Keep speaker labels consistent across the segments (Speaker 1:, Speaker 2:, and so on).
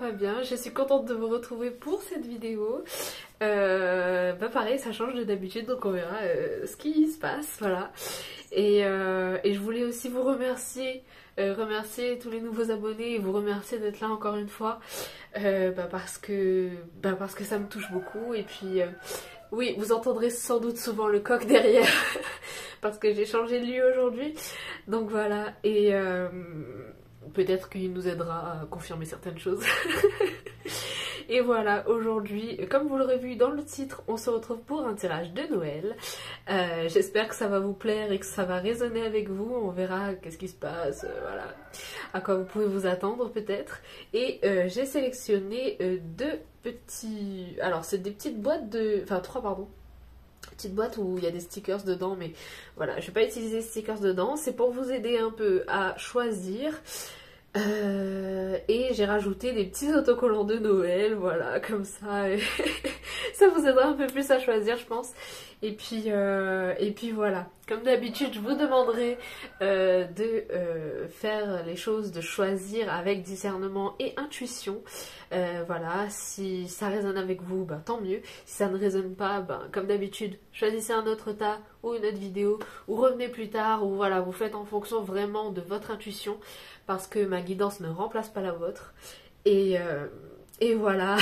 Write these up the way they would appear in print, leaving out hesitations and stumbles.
Speaker 1: va bien. Je suis contente de vous retrouver pour cette vidéo. Pareil, ça change de d'habitude, donc on verra ce qui se passe, voilà. Et je voulais aussi vous remercier, remercier tous les nouveaux abonnés et vous remercier d'être là encore une fois, parce que ça me touche beaucoup. Et puis, oui, vous entendrez sans doute souvent le coq derrière, parce que j'ai changé de lieu aujourd'hui. Donc voilà, et peut-être qu'il nous aidera à confirmer certaines choses. Et voilà, aujourd'hui, comme vous l'aurez vu dans le titre, on se retrouve pour un tirage de Noël. J'espère que ça va vous plaire et que ça va résonner avec vous. On verra qu'est-ce qui se passe, voilà, à quoi vous pouvez vous attendre peut-être. Et j'ai sélectionné deux petits... Alors, c'est des petites boîtes de... Enfin, trois, pardon. Petite boîte où il y a des stickers dedans, mais voilà, je vais pas utiliser des stickers dedans. C'est pour vous aider un peu à choisir. Et j'ai rajouté des petits autocollants de Noël, voilà, comme ça, et ça vous aidera un peu plus à choisir, je pense. Et puis voilà, comme d'habitude, je vous demanderai de faire les choses, de choisir avec discernement et intuition. Voilà, si ça résonne avec vous, ben, tant mieux. Si ça ne résonne pas, ben, comme d'habitude, choisissez un autre tas ou une autre vidéo, ou revenez plus tard, ou voilà, vous faites en fonction vraiment de votre intuition, parce que ma guidance ne remplace pas la vôtre. Et voilà,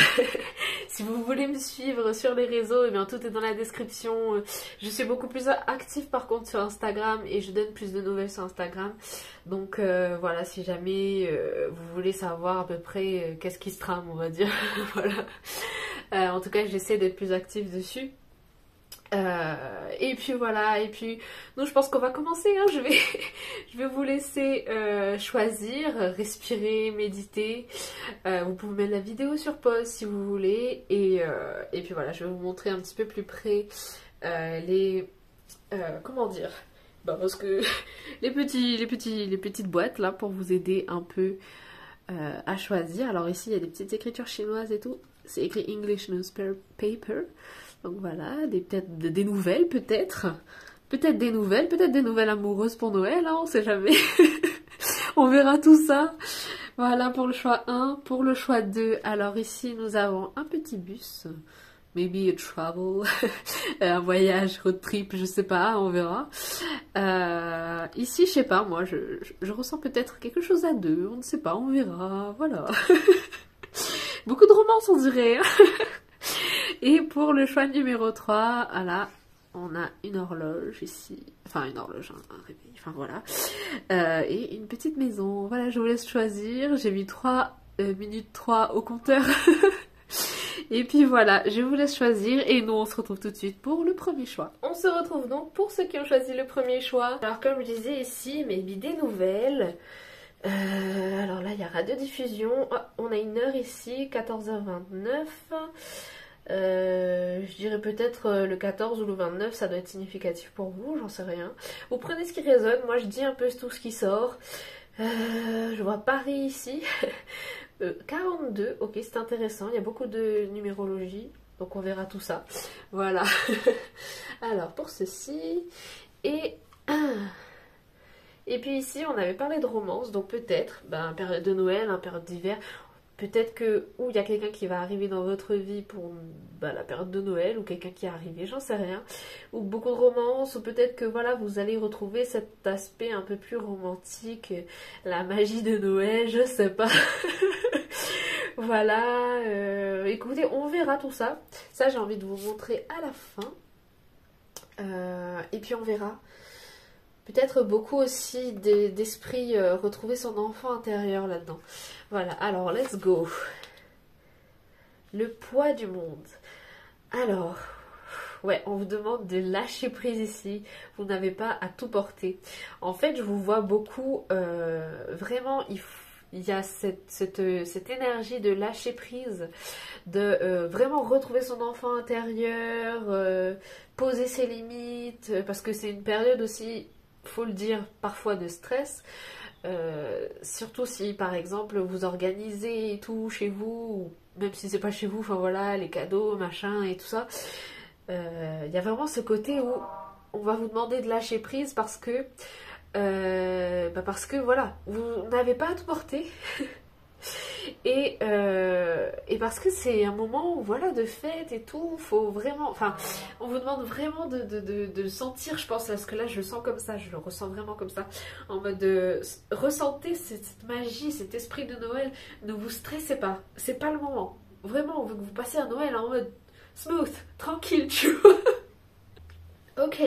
Speaker 1: si vous voulez me suivre sur les réseaux, eh bien tout est dans la description. Je suis beaucoup plus active par contre sur Instagram et je donne plus de nouvelles sur Instagram. Donc voilà, si jamais vous voulez savoir à peu près qu'est-ce qui se trame, on va dire. Voilà. En tout cas, j'essaie d'être plus active dessus. Et puis voilà, et puis nous je pense qu'on va commencer, hein. Je vais vous laisser choisir, respirer, méditer. Vous pouvez mettre la vidéo sur pause si vous voulez, et puis voilà, je vais vous montrer un petit peu plus près les... comment dire, bah parce que les petites boîtes là pour vous aider un peu à choisir. Alors ici il y a des petites écritures chinoises et tout, c'est écrit English Newspaper. Donc voilà, peut-être des nouvelles, peut-être des nouvelles amoureuses pour Noël, hein, on sait jamais. On verra tout ça. Voilà pour le choix 1. Pour le choix 2, alors ici nous avons un petit bus, maybe a travel, un voyage, road trip, je sais pas, on verra. Ici, je sais pas, moi je ressens peut-être quelque chose à deux, on ne sait pas, on verra, voilà. Beaucoup de romance on dirait. Et pour le choix numéro 3, voilà, on a une horloge ici, enfin une horloge, un réveil, enfin voilà, et une petite maison. Voilà, je vous laisse choisir, j'ai mis 3 minutes 3 au compteur. Et puis voilà, je vous laisse choisir et nous on se retrouve tout de suite pour le premier choix. On se retrouve donc pour ceux qui ont choisi le premier choix. Alors comme je disais ici, mes idées nouvelles. Alors là il y a radiodiffusion, oh, on a une heure ici, 14h29. Je dirais peut-être le 14 ou le 29, ça doit être significatif pour vous, j'en sais rien. Vous prenez ce qui résonne, moi je dis un peu tout ce qui sort. Je vois Paris ici. 42, ok, c'est intéressant, il y a beaucoup de numérologie, donc on verra tout ça. Voilà. Alors pour ceci, et puis ici on avait parlé de romance, donc peut-être, ben, période de Noël, période d'hiver. Peut-être que ou il y a quelqu'un qui va arriver dans votre vie pour la période de Noël, ou quelqu'un qui est arrivé, j'en sais rien. Ou beaucoup de romance, ou peut-être que voilà, vous allez retrouver cet aspect un peu plus romantique, la magie de Noël, je sais pas. Voilà, écoutez, on verra tout ça. Ça, j'ai envie de vous montrer à la fin. Et puis on verra. Peut-être beaucoup aussi d'esprit, retrouver son enfant intérieur là-dedans. Voilà, alors let's go. Le poids du monde. Alors, ouais, on vous demande de lâcher prise ici. Vous n'avez pas à tout porter. En fait, je vous vois beaucoup, vraiment, il y a cette énergie de lâcher prise, de vraiment retrouver son enfant intérieur, poser ses limites, parce que c'est une période aussi... faut le dire, parfois de stress, surtout si par exemple vous organisez et tout chez vous, ou même si c'est pas chez vous, enfin voilà, les cadeaux, machin et tout ça, il y a vraiment ce côté où on va vous demander de lâcher prise parce que voilà, vous n'avez pas à tout porter. Et parce que c'est un moment, voilà, de fête et tout, faut vraiment, enfin, on vous demande vraiment de sentir, je pense, parce que là je le sens comme ça, je le ressens vraiment comme ça, en mode de ressentez cette magie, cet esprit de Noël, ne vous stressez pas, c'est pas le moment. Vraiment, on veut que vous passiez un Noël en mode smooth, tranquille, tu vois. Ok,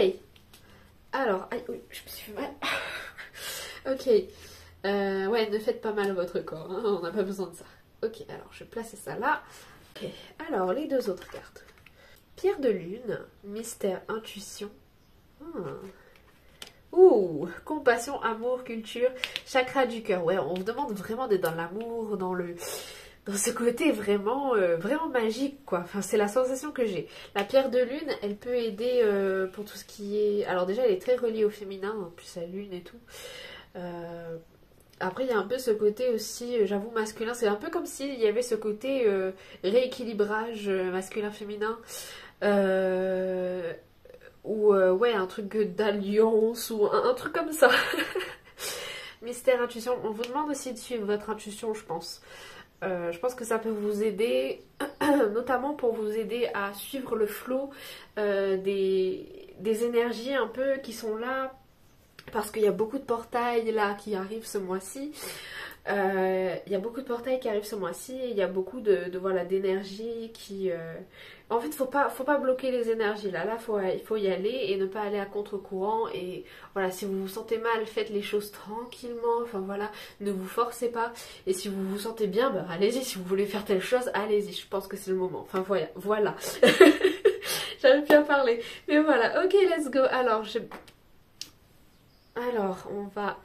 Speaker 1: alors, aïe, oui, je me suis fait mal. Ok, ouais, ne faites pas mal à votre corps, hein, on n'a pas besoin de ça. Ok, alors je vais placer ça là. Ok, alors les deux autres cartes. Pierre de lune, mystère, intuition. Hmm. Ouh, compassion, amour, culture, chakra du cœur. Ouais, on vous demande vraiment d'être dans l'amour, dans ce côté vraiment, vraiment magique, quoi. Enfin, c'est la sensation que j'ai. La pierre de lune, elle peut aider pour tout ce qui est... Alors déjà, elle est très reliée au féminin, en plus la lune et tout. Après, il y a un peu ce côté aussi, j'avoue, masculin. C'est un peu comme s'il y avait ce côté rééquilibrage masculin-féminin. Ou ouais, un truc d'alliance, ou un truc comme ça. Mystère, intuition. On vous demande aussi de suivre votre intuition, je pense. Je pense que ça peut vous aider, notamment pour vous aider à suivre le flot des énergies un peu qui sont là. Parce qu'il y a beaucoup de portails là qui arrivent ce mois-ci. Il y a beaucoup de portails qui arrivent ce mois-ci. Il y a beaucoup voilà, d'énergie qui... En fait, faut pas bloquer les énergies là. Là, il faut y aller et ne pas aller à contre-courant. Et voilà, si vous vous sentez mal, faites les choses tranquillement. Enfin voilà, ne vous forcez pas. Et si vous vous sentez bien, bah, allez-y. Si vous voulez faire telle chose, allez-y. Je pense que c'est le moment. Enfin voilà. J'arrive plus à parler. Mais voilà, ok, let's go. Alors, on va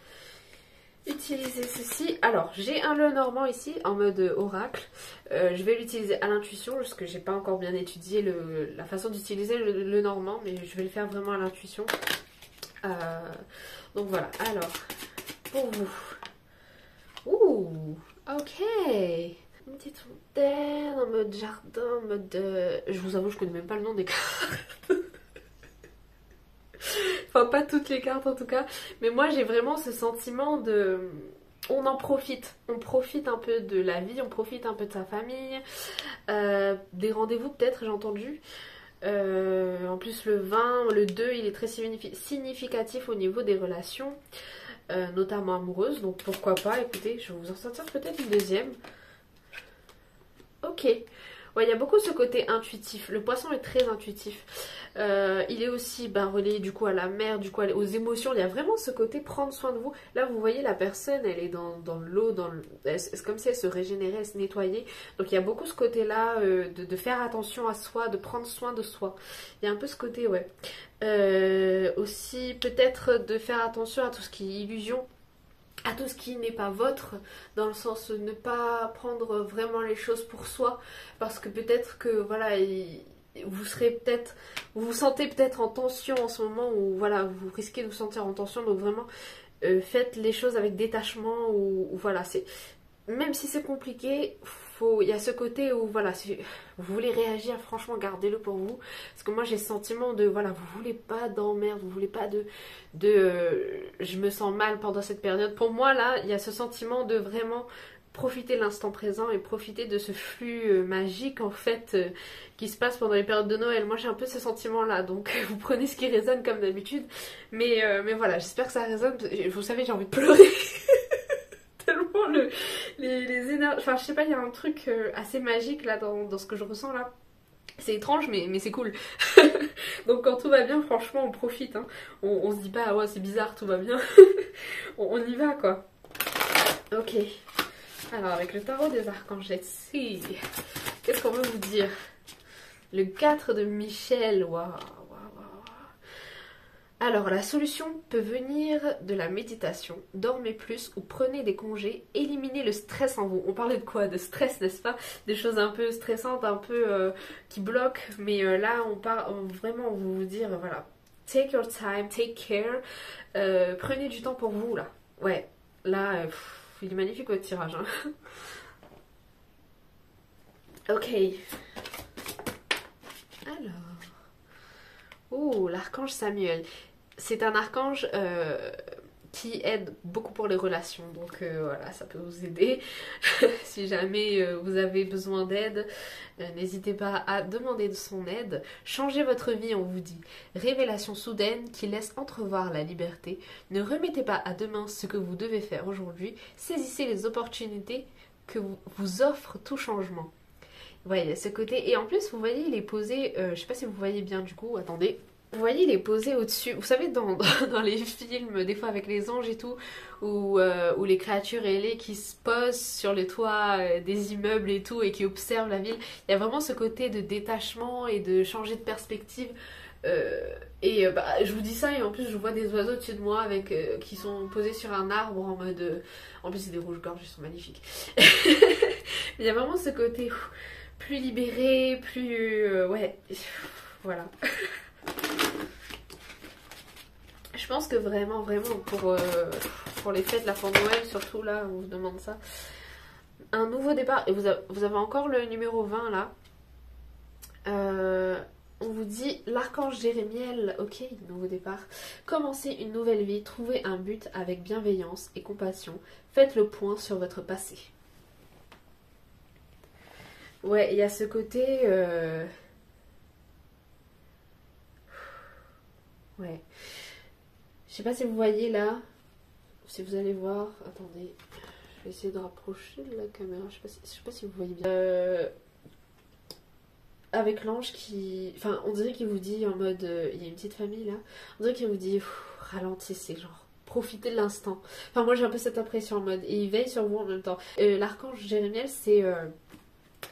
Speaker 1: utiliser ceci. Alors, j'ai un Lenormand ici en mode oracle. Je vais l'utiliser à l'intuition parce que j'ai pas encore bien étudié la façon d'utiliser le Lenormand, mais je vais le faire vraiment à l'intuition. Donc voilà. Alors, pour vous. Ouh, ok. Une petite fontaine en mode jardin, en mode... Je vous avoue, je connais même pas le nom des cartes. Enfin, pas toutes les cartes en tout cas. Mais moi, j'ai vraiment ce sentiment de... On en profite. On profite un peu de la vie, on profite un peu de sa famille. Des rendez-vous peut-être, j'ai entendu. En plus, le 20, le 2, il est très significatif au niveau des relations. Notamment amoureuses. Donc pourquoi pas, écoutez, je vais vous en sortir peut-être une deuxième. Ok. Ouais, il y a beaucoup ce côté intuitif. Le poisson est très intuitif. Il est aussi relié du coup à la mer, du coup aux émotions. Il y a vraiment ce côté prendre soin de vous. Là, vous voyez, la personne, elle est dans l'eau, c'est comme si elle se régénérait, elle se nettoyait. Donc il y a beaucoup ce côté-là de faire attention à soi, de prendre soin de soi. Il y a un peu ce côté, ouais. Aussi, peut-être de faire attention à tout ce qui est illusion. À tout ce qui n'est pas votre, dans le sens de ne pas prendre vraiment les choses pour soi, parce que peut-être que voilà, vous vous sentez peut-être en tension en ce moment, ou voilà, vous risquez de vous sentir en tension, donc vraiment faites les choses avec détachement, ou voilà, même si c'est compliqué, il y a ce côté où voilà, si vous voulez réagir, franchement gardez-le pour vous, parce que moi j'ai ce sentiment de voilà, vous voulez pas d'emmerde, vous voulez pas je me sens mal pendant cette période. Pour moi là, il y a ce sentiment de vraiment profiter de l'instant présent et profiter de ce flux magique en fait qui se passe pendant les périodes de Noël. Moi j'ai un peu ce sentiment là, donc vous prenez ce qui résonne comme d'habitude, mais voilà, j'espère que ça résonne. Vous savez, j'ai envie de pleurer. Tellement les énergies... Enfin, je sais pas, il y a un truc assez magique là dans ce que je ressens là. C'est étrange, mais c'est cool. Donc quand tout va bien, franchement, on profite. Hein. On se dit pas, ah ouais, c'est bizarre, tout va bien. on y va, quoi. Ok. Alors, avec le tarot des archanges, si. Qu'est-ce qu'on veut vous dire? Le 4 de Michel, waouh. Alors, la solution peut venir de la méditation, dormez plus ou prenez des congés, éliminez le stress en vous. On parlait de quoi? De stress, n'est-ce pas? Des choses un peu stressantes, un peu qui bloquent, mais là, vraiment, on veut vous dire, voilà, take your time, take care, prenez du temps pour vous, là. Ouais, là, il est magnifique votre tirage, hein. Ok. Alors... Oh, l'archange Samuel. C'est un archange qui aide beaucoup pour les relations. Donc voilà, ça peut vous aider. Si jamais vous avez besoin d'aide, n'hésitez pas à demander de son aide. Changez votre vie, on vous dit. Révélation soudaine qui laisse entrevoir la liberté. Ne remettez pas à demain ce que vous devez faire aujourd'hui. Saisissez les opportunités que vous offre tout changement. Ouais, il y a ce côté. Et en plus, vous voyez, il est posé, je sais pas si vous voyez bien du coup, attendez. Vous voyez, il est posé au-dessus. Vous savez, dans les films, des fois avec les anges et tout, où les créatures ailées qui se posent sur les toits des immeubles et tout, et qui observent la ville. Il y a vraiment ce côté de détachement et de changer de perspective. Je vous dis ça, et en plus, je vois des oiseaux au-dessus de moi avec, qui sont posés sur un arbre en mode... en plus, c'est des rouges-gorges, ils sont magnifiques. Il y a vraiment ce côté plus libéré, plus... ouais, voilà. Je pense que vraiment pour les fêtes, la fin de Noël, surtout là, on vous demande ça. Un nouveau départ, et vous avez encore le numéro 20 là. On vous dit l'archange Jérémiel, ok, nouveau départ. Commencez une nouvelle vie, trouvez un but avec bienveillance et compassion. Faites le point sur votre passé. Ouais, il y a ce côté... Ouais. Je sais pas si vous voyez là, si vous allez voir, attendez, je vais essayer de rapprocher de la caméra, je sais pas si vous voyez bien. Avec l'ange qui, enfin on dirait qu'il vous dit en mode, il y a une petite famille là, on dirait qu'il vous dit ralentissez, genre profitez de l'instant. Enfin moi j'ai un peu cette impression en mode, et il veille sur vous en même temps. L'archange Jérémiel c'est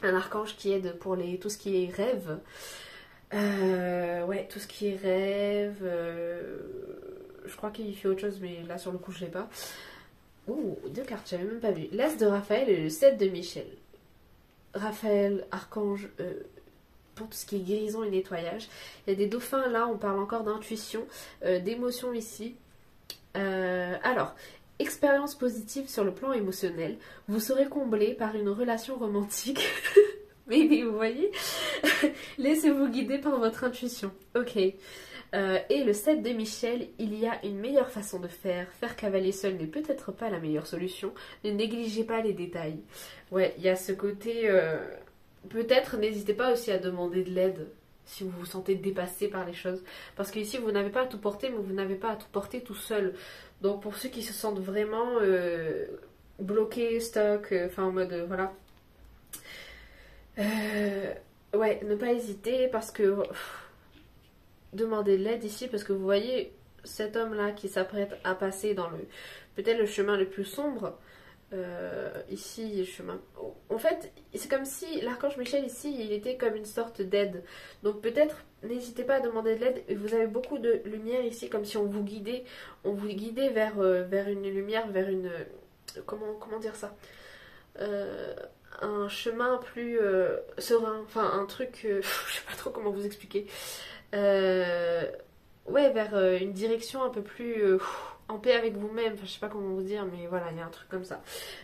Speaker 1: un archange qui aide pour tout ce qui est rêve. Ouais, tout ce qui est rêve, je crois qu'il fait autre chose, mais là sur le coup je l'ai pas. Ouh, 2 cartes, j'avais même pas vu. L'As de Raphaël et le 7 de Michel. Raphaël, archange, pour tout ce qui est guérison et nettoyage. Il y a des dauphins là, on parle encore d'intuition, d'émotion ici. Alors, expérience positive sur le plan émotionnel. Vous serez comblé par une relation romantique. Mais vous voyez, laissez-vous guider par votre intuition. Ok. Et le 7 de Michel, il y a une meilleure façon de faire. Faire cavalier seul n'est peut-être pas la meilleure solution. Ne négligez pas les détails. Ouais, il y a ce côté... peut-être n'hésitez pas aussi à demander de l'aide si vous vous sentez dépassé par les choses. Parce qu'ici, vous n'avez pas à tout porter, mais vous n'avez pas à tout porter tout seul. Donc pour ceux qui se sentent vraiment bloqués, stuck, enfin en mode... voilà. Ouais, ne pas hésiter parce que... demandez de l'aide ici parce que vous voyez cet homme là qui s'apprête à passer dans peut-être le chemin le plus sombre. Ici le chemin, en fait c'est comme si l'archange Michel ici il était comme une sorte d'aide, donc peut-être n'hésitez pas à demander de l'aide. Vous avez beaucoup de lumière ici, comme si on vous guidait vers une lumière, vers une comment dire ça, un chemin plus serein, enfin un truc je sais pas trop comment vous expliquer. Ouais, vers une direction un peu plus en paix avec vous-même, enfin je sais pas comment vous dire, mais voilà, il y a un truc comme ça.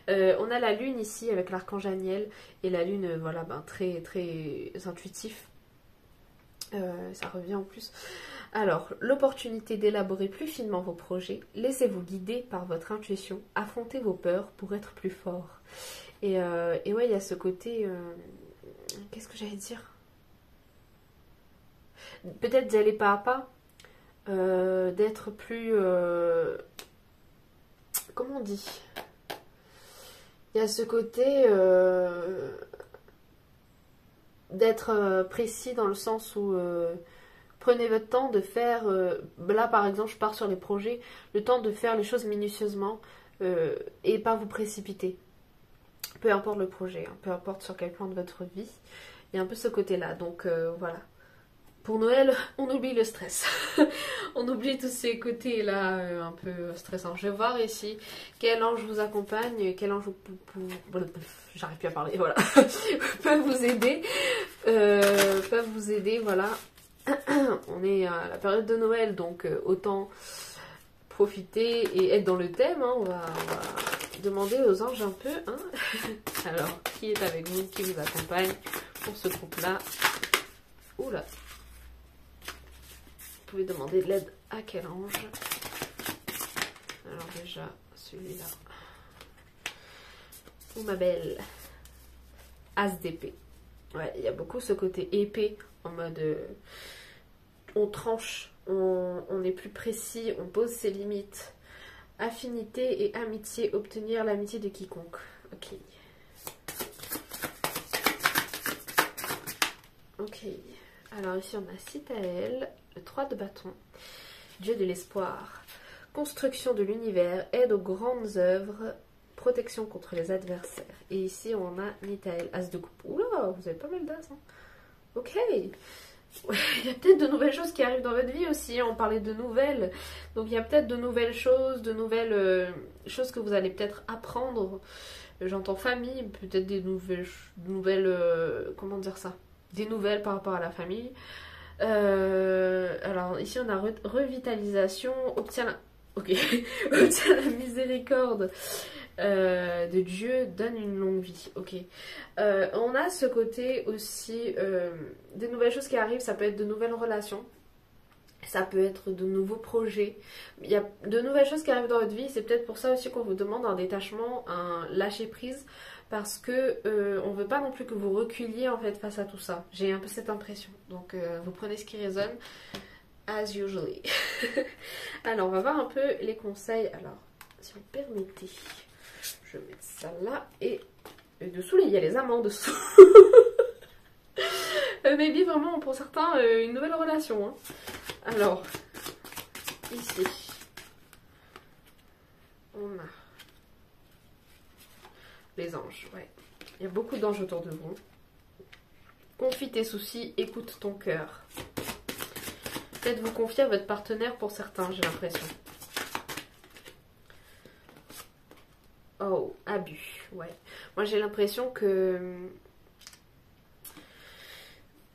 Speaker 1: On a la lune ici avec l'archange Aniel, et la lune, voilà, ben, très très intuitif, ça revient en plus. Alors, l'opportunité d'élaborer plus finement vos projets, laissez-vous guider par votre intuition, affrontez vos peurs pour être plus fort. Et ouais, il y a ce côté, qu'est-ce que j'allais dire, peut-être d'y aller pas à pas, d'être plus... comment on dit, il y a ce côté d'être précis dans le sens où prenez votre temps de faire... là par exemple je pars sur les projets, le temps de faire les choses minutieusement et pas vous précipiter. Peu importe le projet, hein, peu importe sur quel plan de votre vie, il y a un peu ce côté là, donc voilà. Pour Noël, on oublie le stress. On oublie tous ces côtés-là un peu stressants. Je vais voir ici quel ange vous accompagne, quel ange j'arrive plus à parler, voilà. Peuvent vous aider. Peuvent vous aider, voilà. On est à la période de Noël, donc autant profiter et être dans le thème. Hein. On va demander aux anges un peu. Hein. Alors, qui est avec vous, qui vous accompagne pour ce groupe-là? Oula. Vous pouvez demander de l'aide à quel ange? Alors déjà, celui-là. Oh ma belle. As d'épée. Ouais, il y a beaucoup ce côté épée en mode on tranche, on est plus précis, on pose ses limites. Affinité et amitié, obtenir l'amitié de quiconque. Ok. Ok. Alors ici on a Citaël, le 3 de bâton, Dieu de l'espoir, construction de l'univers, aide aux grandes œuvres, protection contre les adversaires. Et ici on a Nitaël, as de coupe. Oula, vous avez pas mal d'as. Hein. Ok. Il y a peut-être de nouvelles choses qui arrivent dans votre vie aussi. On parlait de nouvelles. Donc il y a peut-être de nouvelles choses, choses que vous allez peut-être apprendre. J'entends famille, peut-être des nouvelles comment dire ça? Des nouvelles par rapport à la famille. Alors ici on a revitalisation, obtient la miséricorde de Dieu, donne une longue vie. Ok. On a ce côté aussi des nouvelles choses qui arrivent, ça peut être de nouvelles relations, ça peut être de nouveaux projets. Il y a de nouvelles choses qui arrivent dans votre vie, c'est peut-être pour ça aussi qu'on vous demande un détachement, un lâcher prise, parce que on veut pas non plus que vous reculiez en fait face à tout ça. J'ai un peu cette impression. Donc vous prenez ce qui résonne, as usually. Alors on va voir un peu les conseils. Alors si vous permettez, je vais mettre ça là et dessous il y a les amants dessous. Maybe vraiment pour certains une nouvelle relation. Hein. Alors ici on a les anges, ouais. Il y a beaucoup d'anges autour de vous. Confie tes soucis, écoute ton cœur. Peut-être vous confier à votre partenaire pour certains, j'ai l'impression. Oh, abus, ouais. Moi j'ai l'impression que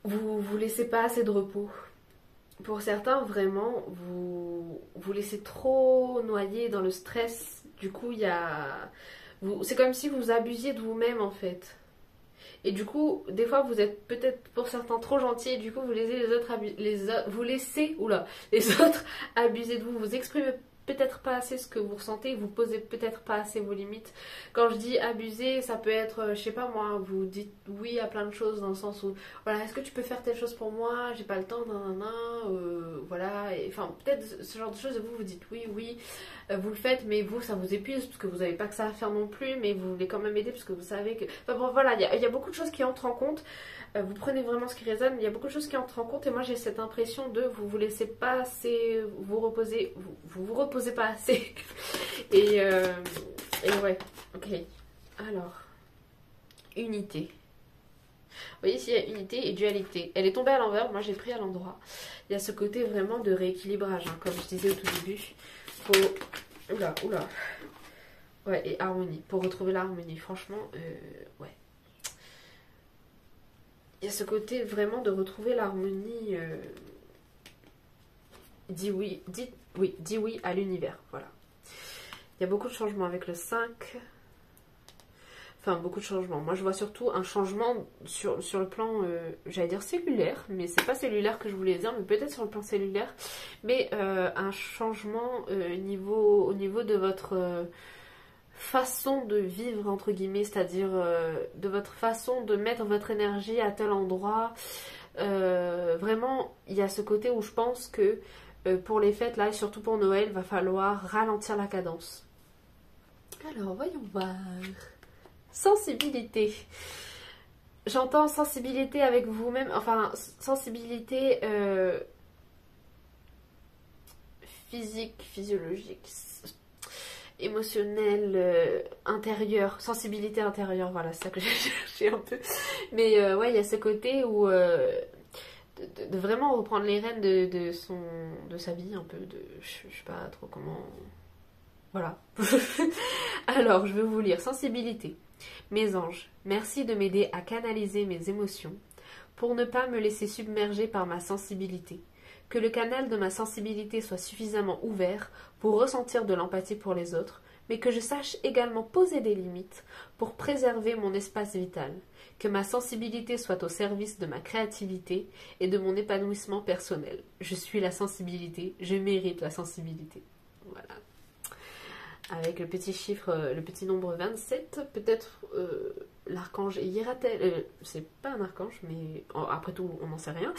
Speaker 1: vous laissez pas assez de repos. Pour certains, vraiment, vous laissez trop noyer dans le stress. Du coup, il y a... C'est comme si vous abusiez de vous-même en fait. Et du coup, des fois vous êtes peut-être pour certains trop gentils et du coup vous laissez les autres les autres abuser de vous. Vous exprimez peut-être pas assez ce que vous ressentez, vous posez peut-être pas assez vos limites. Quand je dis abuser, ça peut être, je sais pas moi, vous dites oui à plein de choses dans le sens où, voilà, est-ce que tu peux faire telle chose pour moi, j'ai pas le temps, voilà, et, enfin peut-être ce genre de choses, vous dites oui, vous le faites, mais vous ça vous épuise parce que vous n'avez pas que ça à faire non plus, mais vous voulez quand même aider parce que vous savez que, enfin bon voilà, il y a beaucoup de choses qui entrent en compte. Vous prenez vraiment ce qui résonne, il y a beaucoup de choses qui entrent en compte et moi j'ai cette impression de vous laissez pas assez vous reposer, vous reposez pas assez. et ouais, ok. Alors, unité. Vous voyez ici il y a unité et dualité. Elle est tombée à l'envers, moi j'ai pris à l'endroit. Il y a ce côté vraiment de rééquilibrage, hein, comme je disais au tout début. Faut... Oula. Ouais, et harmonie. Pour retrouver l'harmonie, franchement, ouais. Il y a ce côté vraiment de retrouver l'harmonie. Dis oui à l'univers. Voilà. Il y a beaucoup de changements avec le 5. Enfin, beaucoup de changements. Moi, je vois surtout un changement sur le plan, j'allais dire cellulaire, mais c'est pas cellulaire que je voulais dire, mais peut-être sur le plan cellulaire. Mais un changement au niveau de votre... façon de vivre entre guillemets, c'est-à-dire de votre façon de mettre votre énergie à tel endroit. Vraiment il y a ce côté où je pense que pour les fêtes là et surtout pour Noël va falloir ralentir la cadence. Alors voyons voir. Sensibilité, j'entends sensibilité avec vous-même, enfin sensibilité physique, physiologique, émotionnel, intérieur, sensibilité intérieure, voilà, c'est ça que j'ai cherché un peu. Mais ouais, il y a ce côté où de vraiment reprendre les rênes de sa vie, un peu, je sais pas trop comment... Voilà. Alors, je vais vous lire. Sensibilité. Mes anges, merci de m'aider à canaliser mes émotions pour ne pas me laisser submerger par ma sensibilité. Que le canal de ma sensibilité soit suffisamment ouvert pour ressentir de l'empathie pour les autres, mais que je sache également poser des limites pour préserver mon espace vital. Que ma sensibilité soit au service de ma créativité et de mon épanouissement personnel. Je suis la sensibilité, je mérite la sensibilité. Voilà. avec le petit chiffre, le petit nombre 27, peut-être l'archange Hiératel, c'est pas un archange, mais après tout on n'en sait rien,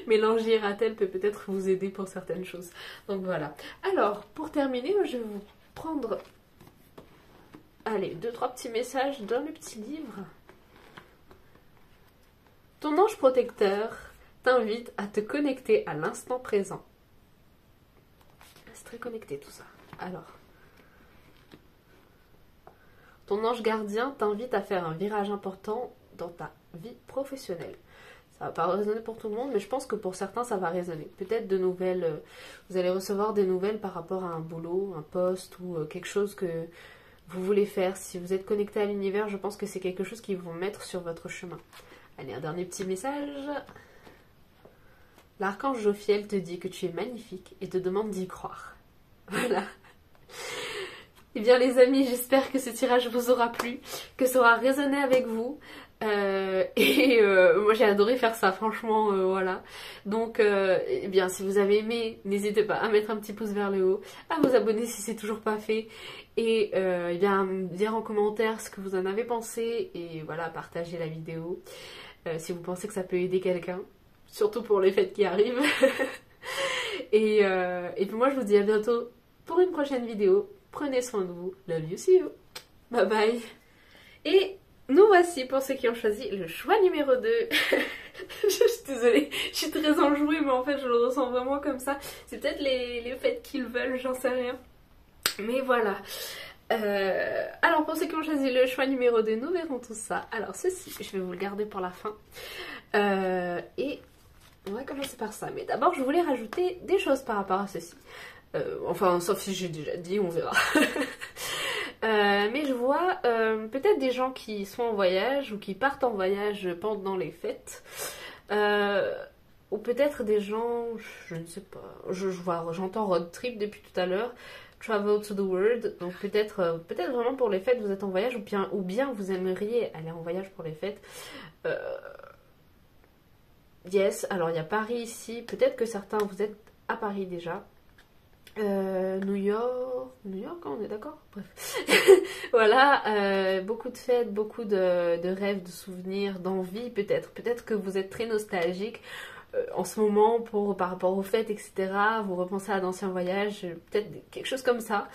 Speaker 1: mais l'ange Hiératel peut peut-être vous aider pour certaines choses. Donc voilà. Alors pour terminer, je vais vous prendre, allez, 2-3 petits messages dans le petit livre. Ton ange protecteur t'invite à te connecter à l'instant présent. C'est très connecté tout ça. Alors, ton ange gardien t'invite à faire un virage important dans ta vie professionnelle. Ça va pas résonner pour tout le monde, mais je pense que pour certains ça va résonner. Peut-être de nouvelles, vous allez recevoir des nouvelles par rapport à un boulot, un poste ou quelque chose que vous voulez faire. Si vous êtes connecté à l'univers, je pense que c'est quelque chose qui vont mettre sur votre chemin. Allez, un dernier petit message. L'archange Jophiel te dit que tu es magnifique et te demande d'y croire. Voilà. Eh bien les amis, j'espère que ce tirage vous aura plu, que ça aura résonné avec vous. Moi j'ai adoré faire ça, franchement, voilà. Donc, eh bien si vous avez aimé, n'hésitez pas à mettre un petit pouce vers le haut, à vous abonner si c'est toujours pas fait, et eh bien à me dire en commentaire ce que vous en avez pensé, et voilà, partager la vidéo si vous pensez que ça peut aider quelqu'un, surtout pour les fêtes qui arrivent. Et puis moi je vous dis à bientôt pour une prochaine vidéo. Prenez soin de vous. Love you, see you. Bye bye. Et nous voici pour ceux qui ont choisi le choix numéro 2. Je suis désolée, je suis très enjouée, mais en fait je le ressens vraiment comme ça. C'est peut-être les fêtes qu'ils veulent, j'en sais rien. Mais voilà. Alors pour ceux qui ont choisi le choix numéro 2, nous verrons tout ça. Alors ceci, je vais vous le garder pour la fin. Et on va commencer par ça. Mais d'abord je voulais rajouter des choses par rapport à ceci. Enfin, sauf si j'ai déjà dit, on verra. Mais je vois peut-être des gens qui sont en voyage ou qui partent en voyage pendant les fêtes. Ou peut-être des gens, je ne sais pas, j'entends road trip depuis tout à l'heure. Travel to the world. Donc peut-être vraiment pour les fêtes vous êtes en voyage, ou bien vous aimeriez aller en voyage pour les fêtes. Yes, alors il y a Paris ici. Peut-être que certains vous êtes à Paris déjà. New York, on est d'accord? Bref. Voilà, beaucoup de fêtes, beaucoup de rêves, de souvenirs, d'envie peut-être. Peut-être que vous êtes très nostalgique en ce moment par rapport aux fêtes, etc. Vous repensez à d'anciens voyages, peut-être quelque chose comme ça.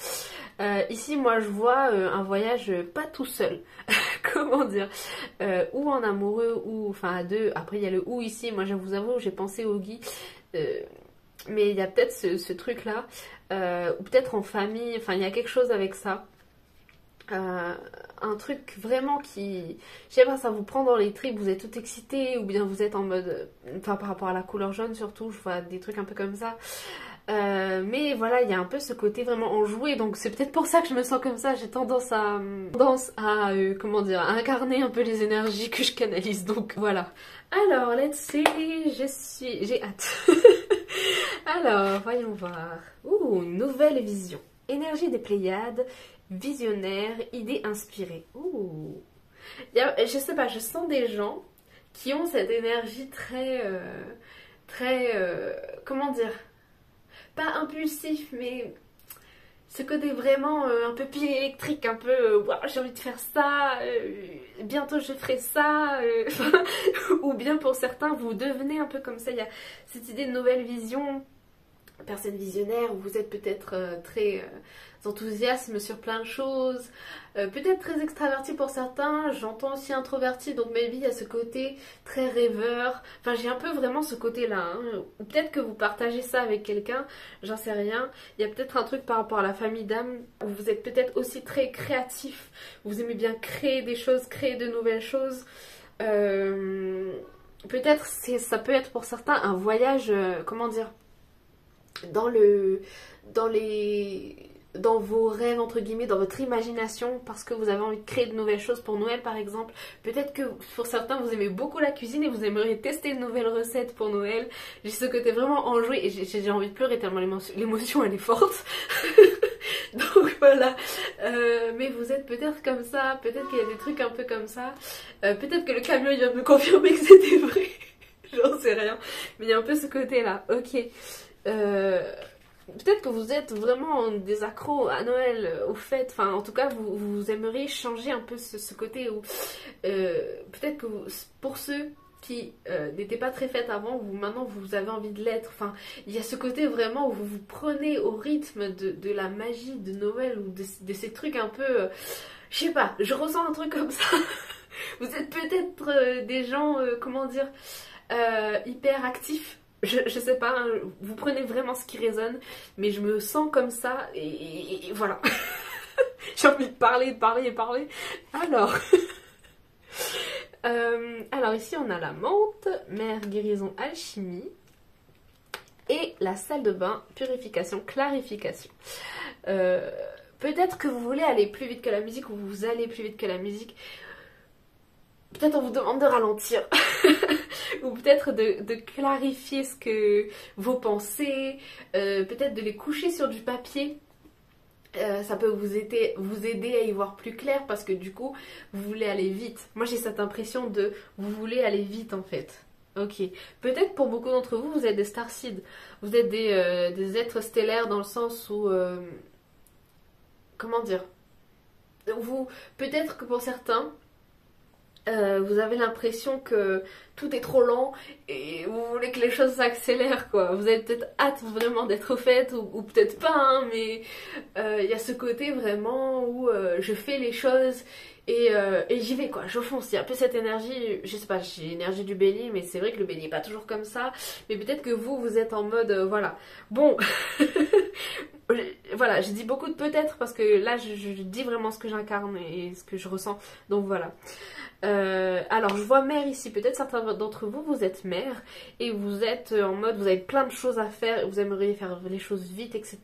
Speaker 1: Ici, moi, je vois un voyage pas tout seul. Comment dire, ou en amoureux, ou enfin à deux. Après, il y a le ou ici. Moi, je vous avoue, j'ai pensé au Guy. Mais il y a peut-être ce truc-là, ou peut-être en famille, enfin il y a quelque chose avec ça. Un truc vraiment qui, je sais pas, ça vous prend dans les tripes, vous êtes tout excité, ou bien vous êtes en mode, enfin par rapport à la couleur jaune surtout, je vois des trucs un peu comme ça. Mais voilà, il y a un peu ce côté vraiment enjoué, donc c'est peut-être pour ça que je me sens comme ça. J'ai tendance à comment dire, à incarner un peu les énergies que je canalise, donc voilà. Alors, let's see, j'ai hâte. Alors, voyons voir. Ouh, nouvelle vision. Énergie des Pléiades, visionnaire, idée inspirée. Ouh. Je sais pas, je sens des gens qui ont cette énergie très, comment dire, pas impulsif, mais ce côté vraiment un peu pile électrique, un peu wow, j'ai envie de faire ça, bientôt je ferai ça, ou bien pour certains vous devenez un peu comme ça, il y a cette idée de nouvelle vision, personne visionnaire, où vous êtes peut-être très enthousiasme sur plein de choses, peut-être très extraverti pour certains, j'entends aussi introverti, donc maybe il y a ce côté très rêveur, enfin j'ai un peu vraiment ce côté là, hein. Ou peut-être que vous partagez ça avec quelqu'un, j'en sais rien, il y a peut-être un truc par rapport à la famille d'âme, où vous êtes peut-être aussi très créatif, vous aimez bien créer des choses, créer de nouvelles choses, peut-être ça peut être pour certains un voyage, comment dire, dans vos rêves entre guillemets, dans votre imagination, parce que vous avez envie de créer de nouvelles choses pour Noël par exemple. Peut-être que pour certains vous aimez beaucoup la cuisine et vous aimeriez tester de nouvelles recettes pour Noël. J'ai ce côté vraiment enjoué et j'ai envie de pleurer tellement l'émotion elle est forte. Donc voilà, mais vous êtes peut-être comme ça, peut-être qu'il y a des trucs un peu comme ça, peut-être que le camion il va me confirmer que c'était vrai. J'en sais rien, mais il y a un peu ce côté là, ok. peut-être que vous êtes vraiment des accros à Noël, aux fêtes, enfin en tout cas vous aimeriez changer un peu ce côté où peut-être que pour ceux qui n'étaient pas très fêtes avant, maintenant vous avez envie de l'être, enfin il y a ce côté vraiment où vous vous prenez au rythme de la magie de Noël ou de ces trucs un peu, je sais pas, je ressens un truc comme ça. Vous êtes peut-être des gens, comment dire, hyper actifs. Je sais pas, hein, vous prenez vraiment ce qui résonne, mais je me sens comme ça et voilà. J'ai envie de parler, de parler et parler. Alors, alors ici on a la menthe, mère guérison alchimie et la salle de bain purification clarification. Peut-être que vous voulez aller plus vite que la musique ou vous allez plus vite que la musique. Peut-être on vous demande de ralentir ou peut-être de clarifier ce que vos pensées, peut-être de les coucher sur du papier. Ça peut vous aider à y voir plus clair parce que du coup vous voulez aller vite. Moi j'ai cette impression de vous voulez aller vite en fait. Ok, peut-être pour beaucoup d'entre vous, vous êtes des starseeds, vous êtes des êtres stellaires dans le sens où, comment dire, peut-être que pour certains, vous avez l'impression que tout est trop lent et vous voulez que les choses s'accélèrent quoi. Vous avez peut-être hâte vraiment d'être faite ou peut-être pas hein, mais il y a ce côté vraiment où je fais les choses et j'y vais quoi, je fonce. Il y a un peu cette énergie, je sais pas, j'ai l'énergie du bélier mais c'est vrai que le bélier est pas toujours comme ça. Mais peut-être que vous êtes en mode voilà, bon voilà, je dis beaucoup de peut-être parce que là je dis vraiment ce que j'incarne et ce que je ressens, donc voilà. Alors je vois mère ici, peut-être certains d'entre vous, vous êtes mère et vous êtes en mode, vous avez plein de choses à faire, vous aimeriez faire les choses vite, etc.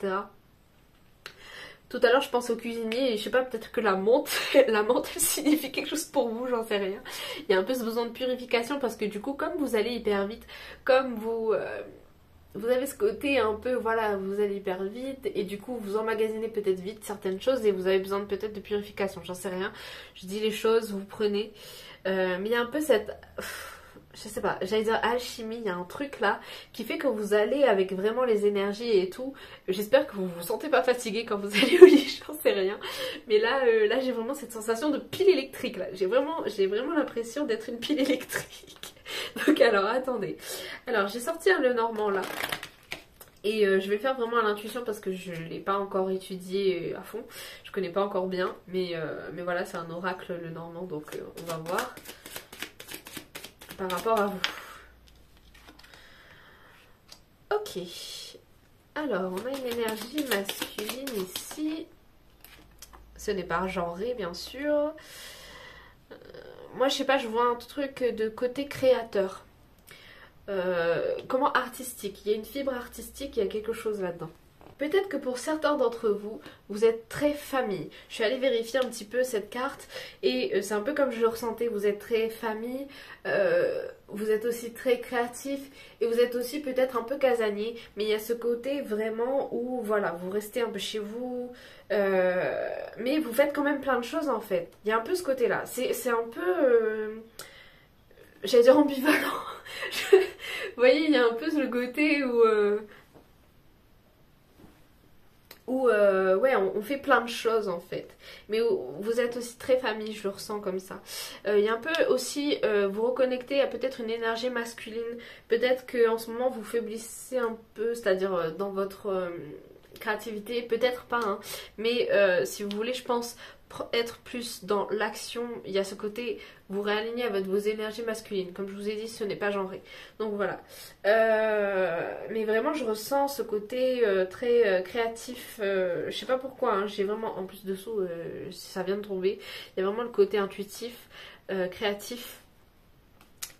Speaker 1: Tout à l'heure je pense au cuisinier et je sais pas, peut-être que la menthe, la menthe elle signifie quelque chose pour vous, j'en sais rien. Il y a un peu ce besoin de purification parce que du coup comme vous allez hyper vite, comme vous avez ce côté un peu, voilà, vous allez hyper vite et du coup vous emmagasinez peut-être vite certaines choses et vous avez besoin peut-être de purification, j'en sais rien. Je dis les choses, vous prenez. Mais il y a un peu cette, je sais pas, j'allais dire alchimie, il y a un truc là qui fait que vous allez avec vraiment les énergies et tout. J'espère que vous vous sentez pas fatigué quand vous allez au lit, j'en sais rien. Mais là, là j'ai vraiment cette sensation de pile électrique là. J'ai vraiment l'impression d'être une pile électrique. Donc alors attendez. Alors j'ai sorti un Lenormand là. Et je vais le faire vraiment à l'intuition parce que je ne l'ai pas encore étudié à fond. Je connais pas encore bien. Mais voilà, c'est un oracle Lenormand. Donc on va voir par rapport à vous. Ok. Alors, on a une énergie masculine ici. Ce n'est pas genré, bien sûr. Moi, je sais pas, je vois un truc de côté créateur. Comment artistique, il y a une fibre artistique, il y a quelque chose là-dedans. Peut-être que pour certains d'entre vous, vous êtes très famille. Je suis allée vérifier un petit peu cette carte et c'est un peu comme je le ressentais, vous êtes très famille, vous êtes aussi très créatif et vous êtes aussi peut-être un peu casanier, mais il y a ce côté vraiment où voilà, vous restez un peu chez vous, mais vous faites quand même plein de choses en fait. Il y a un peu ce côté-là, c'est un peu... j'allais dire ambivalent. Vous voyez, il y a un peu le côté où ouais, on fait plein de choses en fait. Mais vous êtes aussi très famille, je le ressens comme ça. Il y a un peu aussi, vous reconnecter à peut-être une énergie masculine. Peut-être qu'en ce moment vous faiblissez un peu, c'est-à-dire dans votre créativité, peut-être pas, hein. Mais si vous voulez, je pense être plus dans l'action, il y a ce côté vous réaligner avec vos énergies masculines, comme je vous ai dit ce n'est pas genré, donc voilà. Mais vraiment je ressens ce côté très créatif, je sais pas pourquoi, hein, j'ai vraiment, en plus dessous ça vient de tomber, il y a vraiment le côté intuitif, créatif.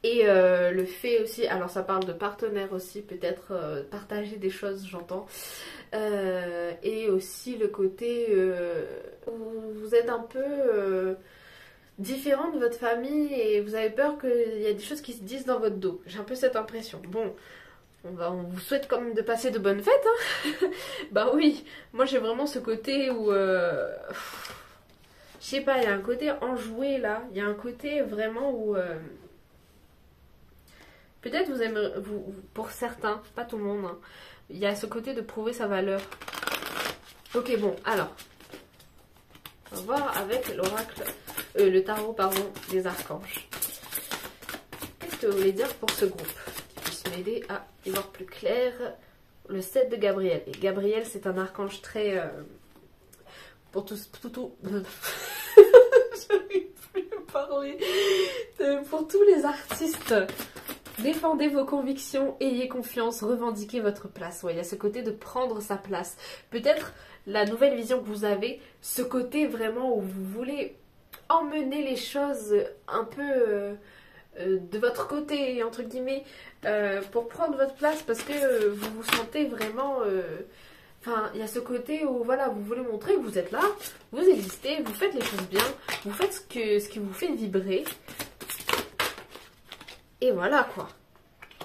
Speaker 1: Et le fait aussi, alors ça parle de partenaire aussi, peut-être partager des choses, j'entends. Et aussi le côté où vous êtes un peu différent de votre famille et vous avez peur qu'il y a des choses qui se disent dans votre dos. J'ai un peu cette impression. Bon, on vous souhaite quand même de passer de bonnes fêtes, hein. Bah oui, moi j'ai vraiment ce côté où... je sais pas, il y a un côté enjoué là. Il y a un côté vraiment où... Peut-être vous aimez, pour certains, pas tout le monde, hein, il y a ce côté de prouver sa valeur. Ok, bon, alors, on va voir avec l'oracle, le tarot, pardon, des archanges. Qu'est-ce que vous voulez dire pour ce groupe? Qui puisse m'aider à y voir plus clair. Le 7 de Gabriel. Et Gabriel, c'est un archange très... pour tous... J'arrive plus à parler. Pour tous les artistes, défendez vos convictions, ayez confiance, revendiquez votre place. Ouais, il y a ce côté de prendre sa place. Peut-être la nouvelle vision que vous avez, ce côté vraiment où vous voulez emmener les choses un peu de votre côté, entre guillemets, pour prendre votre place parce que vous vous sentez vraiment... Enfin, il y a ce côté où, voilà, vous voulez montrer que vous êtes là, vous existez, vous faites les choses bien, vous faites ce qui vous fait vibrer. Et voilà, quoi.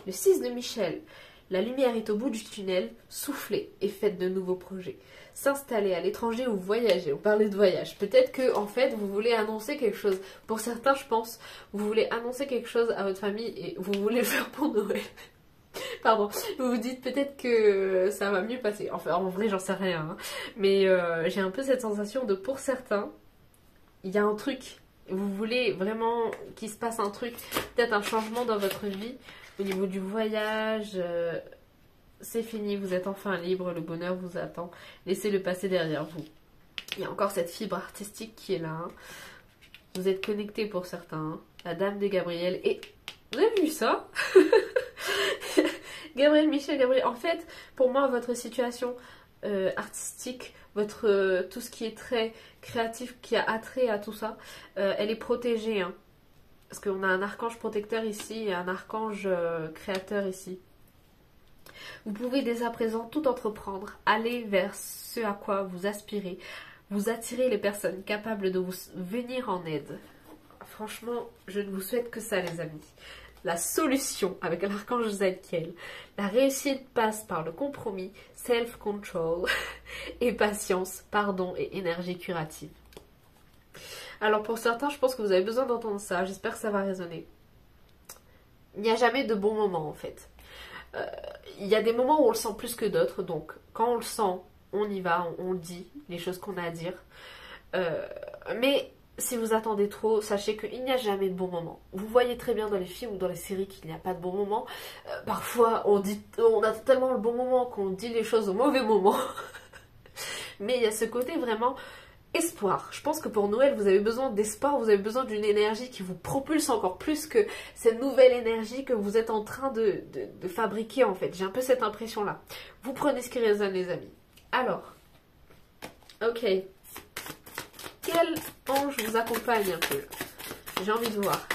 Speaker 1: Le 6 de Michel. La lumière est au bout du tunnel, soufflez et faites de nouveaux projets. S'installer à l'étranger ou voyager, on parlait de voyage. Peut-être que, en fait, vous voulez annoncer quelque chose. Pour certains, je pense, vous voulez annoncer quelque chose à votre famille et vous voulez le faire pour Noël. Pardon, vous vous dites peut-être que ça va mieux passer. Enfin, en vrai, j'en sais rien. Hein. Mais j'ai un peu cette sensation de, pour certains, il y a un truc. Vous voulez vraiment qu'il se passe un truc, peut-être un changement dans votre vie. Au niveau du voyage, c'est fini, vous êtes enfin libre, le bonheur vous attend. Laissez-le passer derrière vous. Il y a encore cette fibre artistique qui est là. Hein. Vous êtes connectés pour certains. Hein. La dame de Gabriel. Et vous avez vu ça? Gabriel, Michel, Gabriel. En fait, pour moi, votre situation artistique, votre tout ce qui est très créatif, qui a attrait à tout ça, elle est protégée. Hein. Parce qu'on a un archange protecteur ici et un archange créateur ici. Vous pouvez dès à présent tout entreprendre, aller vers ce à quoi vous aspirez, vous attirez les personnes capables de vous venir en aide. Franchement, je ne vous souhaite que ça, les amis. La solution avec l'archange Zadkiel. La réussite passe par le compromis, self-control et patience, pardon et énergie curative. Alors pour certains, je pense que vous avez besoin d'entendre ça. J'espère que ça va résonner. Il n'y a jamais de bon moment en fait. Il y a des moments où on le sent plus que d'autres. Donc quand on le sent, on y va, on dit les choses qu'on a à dire. Mais si vous attendez trop, sachez qu'il n'y a jamais de bon moment. Vous voyez très bien dans les films ou dans les séries qu'il n'y a pas de bon moment. Parfois, on a tellement le bon moment qu'on dit les choses au mauvais moment. Mais il y a ce côté vraiment espoir. Je pense que pour Noël, vous avez besoin d'espoir, vous avez besoin d'une énergie qui vous propulse encore plus que cette nouvelle énergie que vous êtes en train de fabriquer en fait. J'ai un peu cette impression-là. Vous prenez ce qui résonne, les amis. Alors, ok. Quel ange vous accompagne un peu? J'ai envie de voir.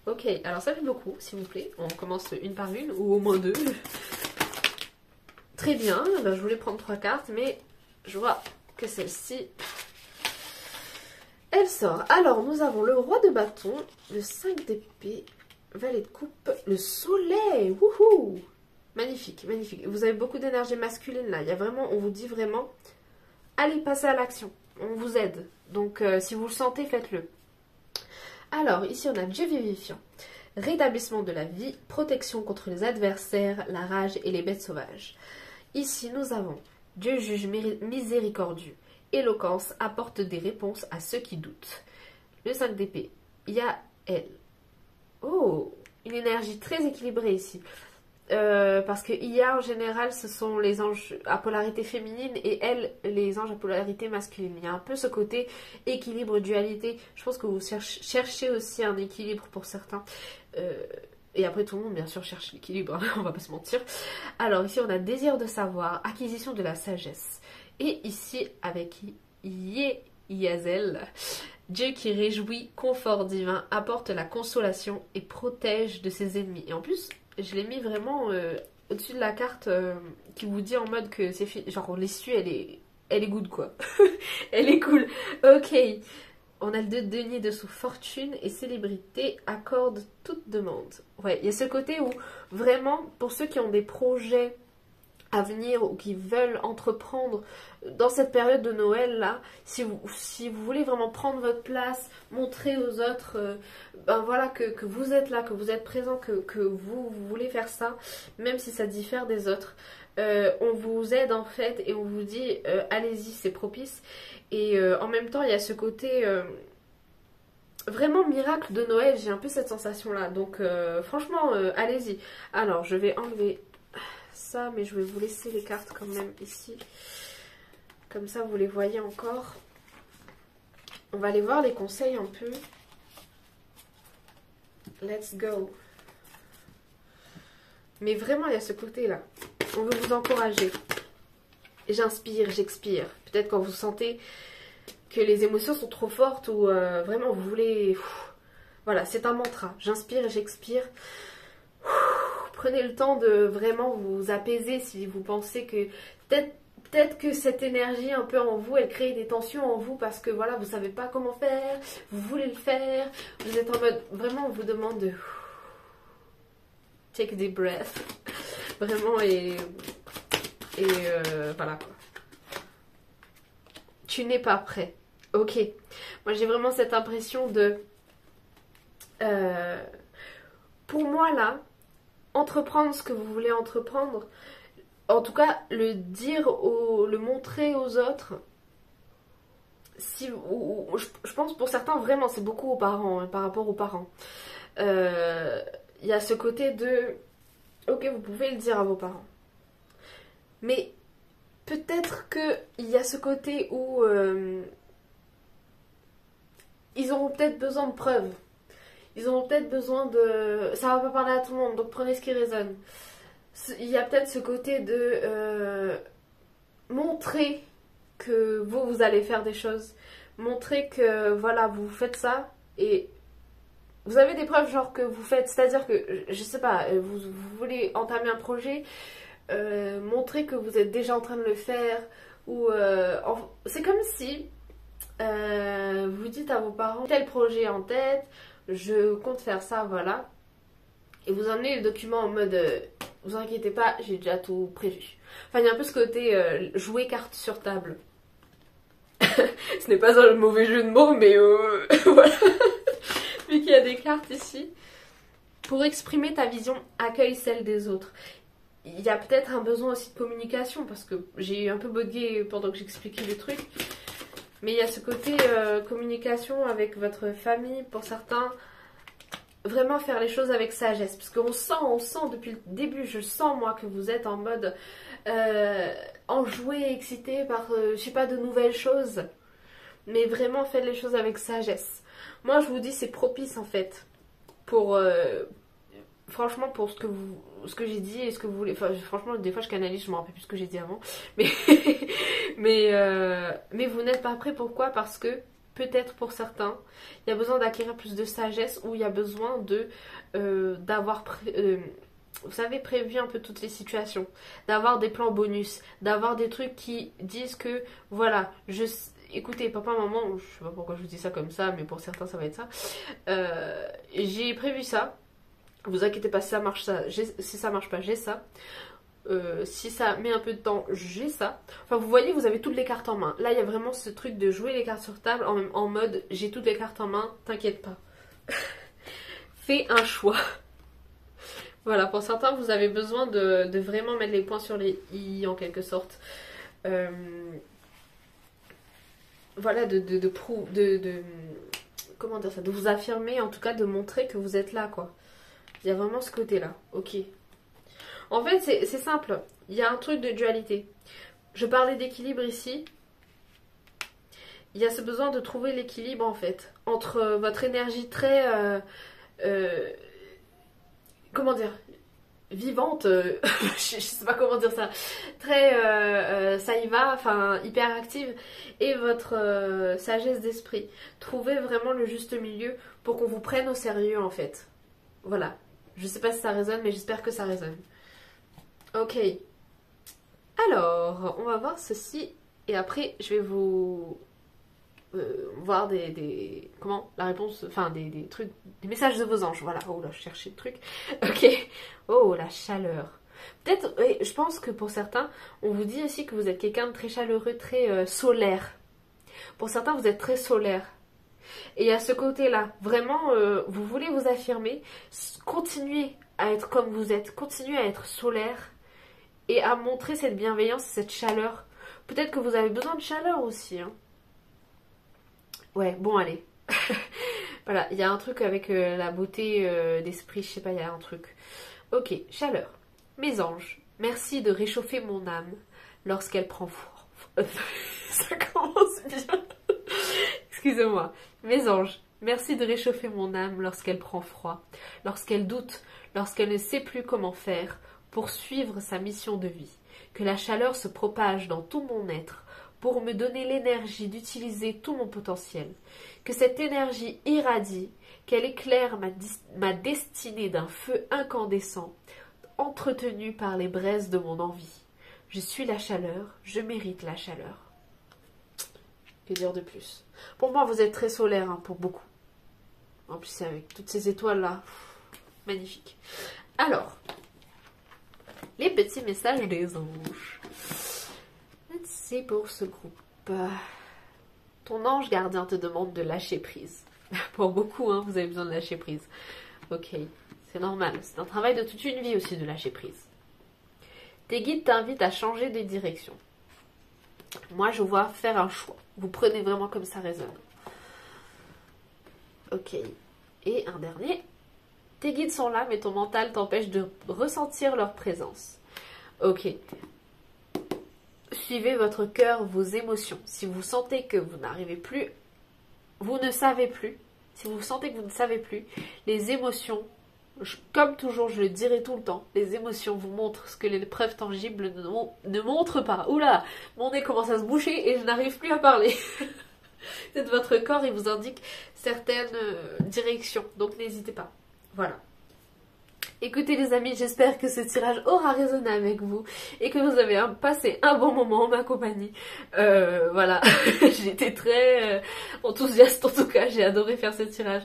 Speaker 1: Ok, alors ça fait beaucoup, s'il vous plaît. On commence une par une, ou au moins deux. Très bien, ben, je voulais prendre 3 cartes, mais je vois que celle-ci, elle sort. Alors, nous avons le roi de bâton, le 5 d'épée, valet de coupe, le soleil. Wouhou! Magnifique, magnifique. Vous avez beaucoup d'énergie masculine là. Il y a vraiment, on vous dit vraiment, allez, passez à l'action. On vous aide. Donc, si vous le sentez, faites-le. Alors, ici, on a Dieu vivifiant. Rétablissement de la vie, protection contre les adversaires, la rage et les bêtes sauvages. Ici, nous avons Dieu juge miséricordieux. Éloquence apporte des réponses à ceux qui doutent. Le 5 d'épée, il y a elle. Oh, une énergie très équilibrée ici. Parce que IA en général ce sont les anges à polarité féminine et elle les anges à polarité masculine. Il y a un peu ce côté équilibre, dualité. Je pense que vous cherchez aussi un équilibre pour certains. Et après tout le monde bien sûr cherche l'équilibre, hein, on va pas se mentir. Alors ici on a désir de savoir, acquisition de la sagesse. Et ici avec Yazel, Dieu qui réjouit, confort divin, apporte la consolation et protège de ses ennemis. Et en plus je l'ai mis vraiment au-dessus de la carte qui vous dit en mode que c'est genre l'issue elle est good quoi. Elle est cool. Ok. On a le 2 de denier dessous, fortune et célébrité accorde toute demande. Ouais, il y a ce côté où vraiment pour ceux qui ont des projets à venir ou qui veulent entreprendre dans cette période de Noël là, si vous voulez vraiment prendre votre place, montrer aux autres ben voilà, que vous êtes là, que vous êtes présent, que vous voulez faire ça, même si ça diffère des autres, on vous aide en fait et on vous dit allez-y, c'est propice. Et en même temps il y a ce côté vraiment miracle de Noël, j'ai un peu cette sensation là, donc franchement allez-y. Alors je vais enlever ça, mais je vais vous laisser les cartes quand même ici, comme ça vous les voyez encore. On va aller voir les conseils un peu. Let's go. Mais vraiment il y a ce côté là, on veut vous encourager. J'inspire, j'expire. Peut-être quand vous sentez que les émotions sont trop fortes ou vraiment vous voulez... Voilà, c'est un mantra, j'inspire et j'expire. Prenez le temps de vraiment vous apaiser si vous pensez que peut-être que cette énergie un peu en vous, elle crée des tensions en vous parce que voilà, vous savez pas comment faire, vous voulez le faire, vous êtes en mode, vraiment on vous demande de take des breaths, vraiment et voilà quoi. Tu n'es pas prêt, ok. Moi j'ai vraiment cette impression de, pour moi là, entreprendre ce que vous voulez entreprendre, en tout cas le dire, le montrer aux autres, si, je pense pour certains vraiment c'est beaucoup aux parents, hein, par rapport aux parents. Il y a ce côté de, ok vous pouvez le dire à vos parents, mais peut-être qu'il y a ce côté où ils auront peut-être besoin de preuves. Ils auront peut-être besoin de... Ça va pas parler à tout le monde, donc prenez ce qui résonne. Il y a peut-être ce côté de montrer que vous allez faire des choses. Montrer que, voilà, vous faites ça et vous avez des preuves genre que vous faites. C'est-à-dire que, je sais pas, vous voulez entamer un projet, montrer que vous êtes déjà en train de le faire. Ou c'est comme si vous dites à vos parents tel projet en tête, je compte faire ça, voilà. Et vous emmenez le document en mode vous inquiétez pas, j'ai déjà tout prévu. Enfin, il y a un peu ce côté jouer carte sur table. Ce n'est pas un mauvais jeu de mots, mais voilà. Vu qu'il y a des cartes ici. Pour exprimer ta vision, accueille celle des autres. Il y a peut-être un besoin aussi de communication, parce que j'ai eu un peu bugué pendant que j'expliquais le truc. Mais il y a ce côté communication avec votre famille, pour certains, vraiment faire les choses avec sagesse. Parce qu'on sent depuis le début, je sens moi que vous êtes en mode enjoué, excité par, je sais pas, de nouvelles choses. Mais vraiment faites les choses avec sagesse. Moi je vous dis c'est propice en fait. Pour, franchement pour ce que j'ai dit et ce que vous voulez. Enfin franchement des fois je canalise, je me rappelle plus ce que j'ai dit avant. Mais mais vous n'êtes pas prêt, pourquoi? Parce que peut-être pour certains, il y a besoin d'acquérir plus de sagesse ou il y a besoin de d'avoir vous savez, prévu un peu toutes les situations, d'avoir des plans bonus, d'avoir des trucs qui disent que voilà, écoutez, papa, maman, je sais pas pourquoi je vous dis ça comme ça, mais pour certains ça va être ça. J'ai prévu ça. Vous inquiétez pas, si ça marche si ça marche pas, j'ai ça. Si ça met un peu de temps, j'ai ça. Enfin vous voyez, vous avez toutes les cartes en main. Là il y a vraiment ce truc de jouer les cartes sur table en mode j'ai toutes les cartes en main, t'inquiète pas. Fais un choix. Voilà, pour certains vous avez besoin de vraiment mettre les points sur les i en quelque sorte. Voilà, comment dire ça, de vous affirmer, en tout cas de montrer que vous êtes là quoi. Il y a vraiment ce côté là, ok. En fait, c'est simple. Il y a un truc de dualité. Je parlais d'équilibre ici. Il y a ce besoin de trouver l'équilibre, en fait, entre votre énergie très... comment dire, vivante. Je sais pas comment dire ça. Très... ça y va, enfin, hyper active. Et votre sagesse d'esprit. Trouvez vraiment le juste milieu pour qu'on vous prenne au sérieux, en fait. Voilà. Je sais pas si ça résonne, mais j'espère que ça résonne. Ok, alors on va voir ceci et après je vais vous voir comment la réponse, enfin des trucs, des messages de vos anges, voilà. Oh là, je cherchais le truc. Ok, oh la chaleur. Peut-être, oui, je pense que pour certains, on vous dit aussi que vous êtes quelqu'un de très chaleureux, très solaire. Pour certains, vous êtes très solaire. Et à ce côté-là, vraiment, vous voulez vous affirmer, continuez à être comme vous êtes, continuez à être solaire et à montrer cette bienveillance, cette chaleur. Peut-être que vous avez besoin de chaleur aussi. Hein. Ouais, bon, allez. Voilà, il y a un truc avec la beauté d'esprit, je sais pas, il y a un truc. Ok, chaleur. Mes anges, merci de réchauffer mon âme lorsqu'elle prend froid. Ça commence bien. Excusez-moi. Mes anges, merci de réchauffer mon âme lorsqu'elle prend froid, lorsqu'elle doute, lorsqu'elle ne sait plus comment faire pour suivre sa mission de vie. Que la chaleur se propage dans tout mon être pour me donner l'énergie d'utiliser tout mon potentiel. Que cette énergie irradie, qu'elle éclaire ma destinée d'un feu incandescent, entretenu par les braises de mon envie. Je suis la chaleur, je mérite la chaleur. Que dire de plus? Pour moi, vous êtes très solaire, hein, pour beaucoup. En plus, avec toutes ces étoiles-là. Magnifique. Alors, les petits messages des anges. C'est pour ce groupe. Ton ange gardien te demande de lâcher prise. Pour beaucoup, hein, vous avez besoin de lâcher prise. Ok, c'est normal. C'est un travail de toute une vie aussi de lâcher prise. Tes guides t'invitent à changer de direction. Moi, je vois faire un choix. Vous prenez vraiment comme ça résonne. Ok. Et un dernier. Tes guides sont là, mais ton mental t'empêche de ressentir leur présence. Ok. Suivez votre cœur, vos émotions. Si vous sentez que vous n'arrivez plus, vous ne savez plus. Si vous sentez que vous ne savez plus, les émotions, comme toujours, je le dirai tout le temps, les émotions vous montrent ce que les preuves tangibles ne montrent pas. Oula, mon nez commence à se boucher et je n'arrive plus à parler. Peut-être votre corps, il vous indique certaines directions, donc n'hésitez pas. Voilà. Écoutez les amis, j'espère que ce tirage aura résonné avec vous et que vous avez passé un bon moment en ma compagnie. Voilà, j'étais très enthousiaste en tout cas, j'ai adoré faire ce tirage.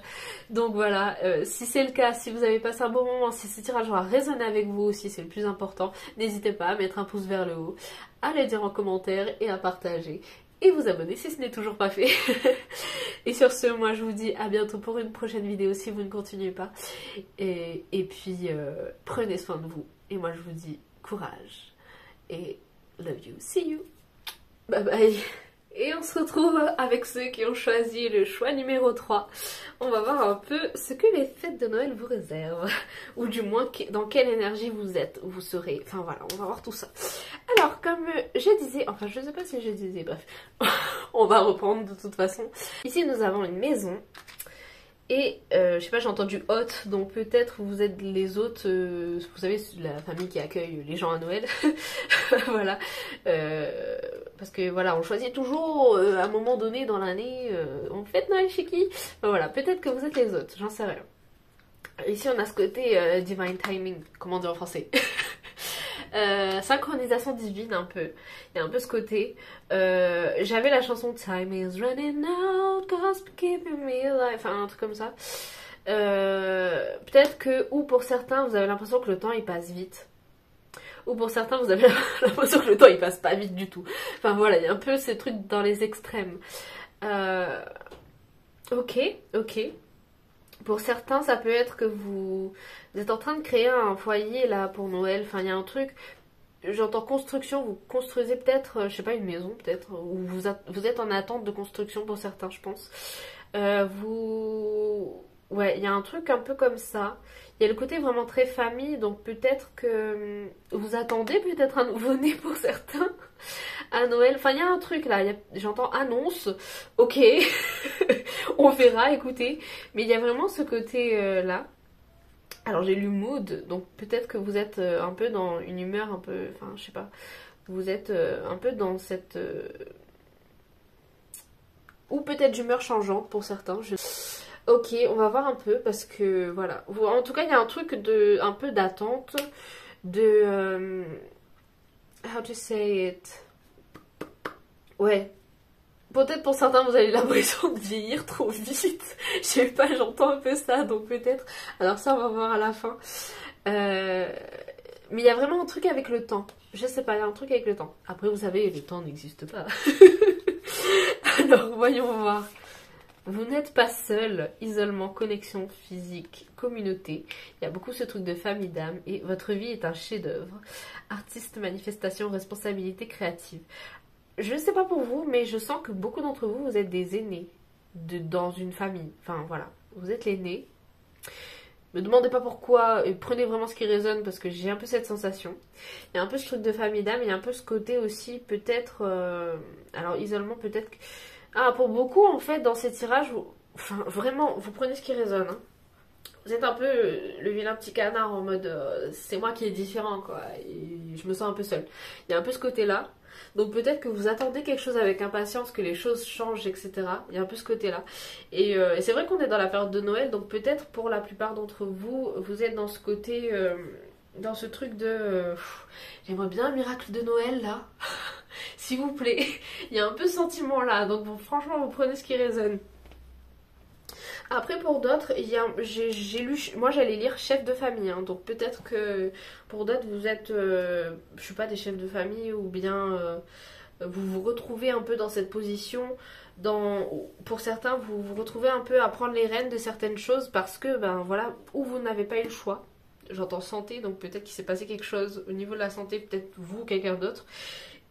Speaker 1: Donc voilà, si c'est le cas, si vous avez passé un bon moment, si ce tirage aura résonné avec vous aussi, c'est le plus important, n'hésitez pas à mettre un pouce vers le haut, à le dire en commentaire et à partager. Et vous abonner si ce n'est toujours pas fait. Et sur ce, moi je vous dis à bientôt pour une prochaine vidéo si vous ne continuez pas. Et puis, prenez soin de vous. Et moi je vous dis courage. Et love you, see you. Bye bye. Et on se retrouve avec ceux qui ont choisi le choix numéro 3. On va voir un peu ce que les fêtes de Noël vous réservent. Ou du moins dans quelle énergie vous êtes, vous serez. Enfin voilà, on va voir tout ça. Alors comme je disais, enfin je ne sais pas si je disais, bref. On va reprendre de toute façon. Ici nous avons une maison. Et je sais pas, j'ai entendu hôte, donc peut-être vous êtes les hôtes, vous savez, la famille qui accueille les gens à Noël. Voilà. Parce que voilà, on choisit toujours à un moment donné dans l'année, on fête Noël chez qui. Enfin, voilà, peut-être que vous êtes les hôtes, j'en sais rien. Ici on a ce côté divine timing, comment dire en français. Synchronisation divine un peu, il y a un peu ce côté. J'avais la chanson Time is running out, God's keeping me alive, enfin un truc comme ça. Peut-être que, ou pour certains vous avez l'impression que le temps il passe vite, ou pour certains vous avez l'impression que le temps il passe pas vite du tout. Enfin voilà, il y a un peu ces trucs dans les extrêmes. Ok. Pour certains, ça peut être que vous êtes en train de créer un foyer là pour Noël. Enfin, il y a un truc, j'entends construction, vous construisez peut-être, je sais pas, une maison peut-être, ou vous êtes en attente de construction pour certains, je pense. Ouais, il y a un truc un peu comme ça. Il y a le côté vraiment très famille, donc peut-être que vous attendez peut-être un nouveau-né pour certains à Noël. Enfin, il y a un truc là, j'entends annonce, ok, on verra, écoutez. Mais il y a vraiment ce côté là. Alors j'ai lu mood, donc peut-être que vous êtes un peu dans une humeur un peu, enfin je sais pas, vous êtes un peu dans cette... ou peut-être d'humeur changeante pour certains. Ok, on va voir un peu parce que voilà. En tout cas, il y a un truc un peu d'attente, de... how to say it? Ouais. Peut-être pour certains, vous avez l'impression de vieillir trop vite. Je sais pas, j'entends un peu ça, donc peut-être... Alors ça, on va voir à la fin. Mais il y a vraiment un truc avec le temps. Je sais pas, il y a un truc avec le temps. Après, vous savez, le temps n'existe pas. Alors, voyons voir. Vous n'êtes pas seul. Isolement, connexion physique, communauté. Il y a beaucoup ce truc de famille d'âme. Et votre vie est un chef-d'œuvre. Artiste, manifestation, responsabilité créative. Je ne sais pas pour vous, mais je sens que beaucoup d'entre vous, vous êtes des aînés dans une famille. Enfin, voilà. Vous êtes l'aîné. Me demandez pas pourquoi, et prenez vraiment ce qui résonne parce que j'ai un peu cette sensation. Il y a un peu ce truc de famille d'âme, il y a un peu ce côté aussi peut-être... alors isolement peut-être... Ah, pour beaucoup en fait dans ces tirages, enfin vraiment, vous prenez ce qui résonne. Hein. Vous êtes un peu le vilain petit canard en mode c'est moi qui est différent quoi, et je me sens un peu seule. Il y a un peu ce côté-là. Donc peut-être que vous attendez quelque chose avec impatience, que les choses changent, etc. Il y a un peu ce côté-là. Et c'est vrai qu'on est dans la période de Noël, donc peut-être pour la plupart d'entre vous, vous êtes dans ce côté, dans ce truc de... j'aimerais bien un miracle de Noël là, s'il vous plaît. Il y a un peu ce sentiment-là, donc franchement vous prenez ce qui résonne. Après pour d'autres, j'ai lu, moi j'allais lire chef de famille, hein, donc peut-être que pour d'autres vous êtes, je sais pas, des chefs de famille ou bien vous vous retrouvez un peu dans cette position, pour certains vous vous retrouvez un peu à prendre les rênes de certaines choses parce que ben voilà, ou vous n'avez pas eu le choix, j'entends santé, donc peut-être qu'il s'est passé quelque chose au niveau de la santé, peut-être vous ou quelqu'un d'autre,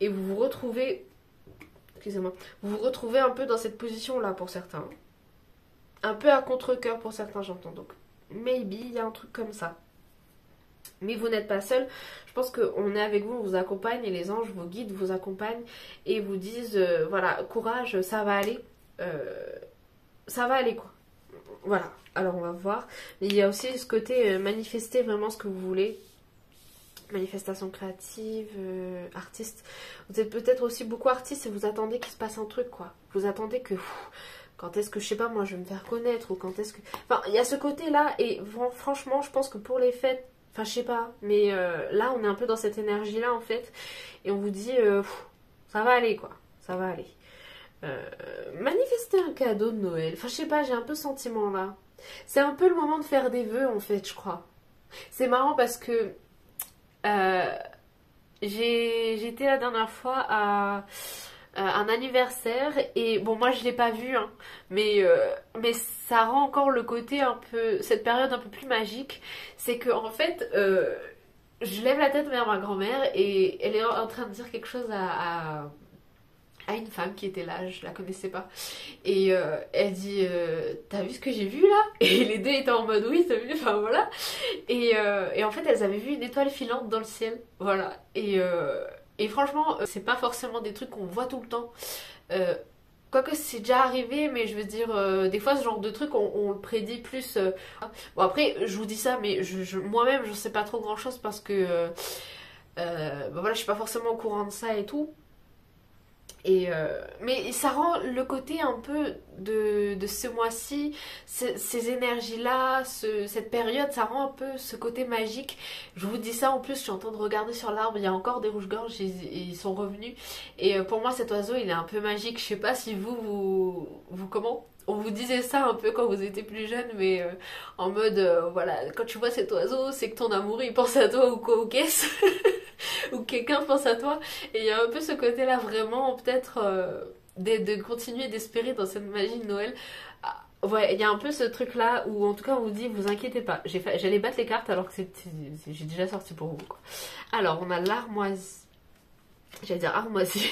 Speaker 1: et vous vous retrouvez, excusez-moi, vous vous retrouvez un peu dans cette position là pour certains. Un peu à contre-cœur pour certains, j'entends. Donc, maybe, il y a un truc comme ça. Mais vous n'êtes pas seul. Je pense qu'on est avec vous, on vous accompagne et les anges, vos guides vous accompagnent et vous disent, voilà, courage, ça va aller. Ça va aller, quoi. Voilà. Alors, on va voir. Mais il y a aussi ce côté manifester vraiment ce que vous voulez. Manifestation créative, artiste. Vous êtes peut-être aussi beaucoup artiste et vous attendez qu'il se passe un truc, quoi. Vous attendez que... quand est-ce que, je sais pas moi, je vais me faire connaître, ou quand est-ce que... Enfin, il y a ce côté-là, et franchement, je pense que pour les fêtes, enfin, je sais pas, mais là, on est un peu dans cette énergie-là, en fait, et on vous dit, ça va aller, quoi, ça va aller. Manifester un cadeau de Noël, enfin, je sais pas, j'ai un peu ce sentiment-là. C'est un peu le moment de faire des vœux, en fait, je crois. C'est marrant parce que j'étais la dernière fois à un anniversaire et bon moi je l'ai pas vu hein, mais ça rend encore le côté un peu cette période un peu plus magique, c'est que en fait je lève la tête vers ma grand-mère et elle est en train de dire quelque chose à une femme qui était là, je la connaissais pas. Et elle dit t'as vu ce que j'ai vu là? Et les deux étaient en mode oui, t'as vu, enfin voilà. Et en fait elles avaient vu une étoile filante dans le ciel, voilà. Et franchement, c'est pas forcément des trucs qu'on voit tout le temps. Quoique c'est déjà arrivé, mais je veux dire, des fois ce genre de truc on le prédit plus. Bon après, je vous dis ça, mais moi-même je sais pas trop grand-chose parce que bah voilà, je suis pas forcément au courant de ça et tout. Mais ça rend le côté un peu de ce mois-ci, ces énergies-là, cette période, ça rend un peu ce côté magique. Je vous dis ça en plus, je suis en train de regarder sur l'arbre, il y a encore des rouges-gorges, ils sont revenus. Et pour moi, cet oiseau, il est un peu magique. Je sais pas si vous comment on vous disait ça un peu quand vous étiez plus jeune, mais en mode, voilà, quand tu vois cet oiseau, c'est que ton amour, il pense à toi ou quoi, ou qu'est-ce ou quelqu'un pense à toi. Et il y a un peu ce côté-là, vraiment, peut-être, de continuer d'espérer dans cette magie de Noël. Ah, ouais, il y a un peu ce truc-là où, en tout cas, on vous dit, vous inquiétez pas. J'allais battre les cartes alors que j'ai déjà sorti pour vous, quoi. Alors, on a l'armoisie. J'allais dire armoisie.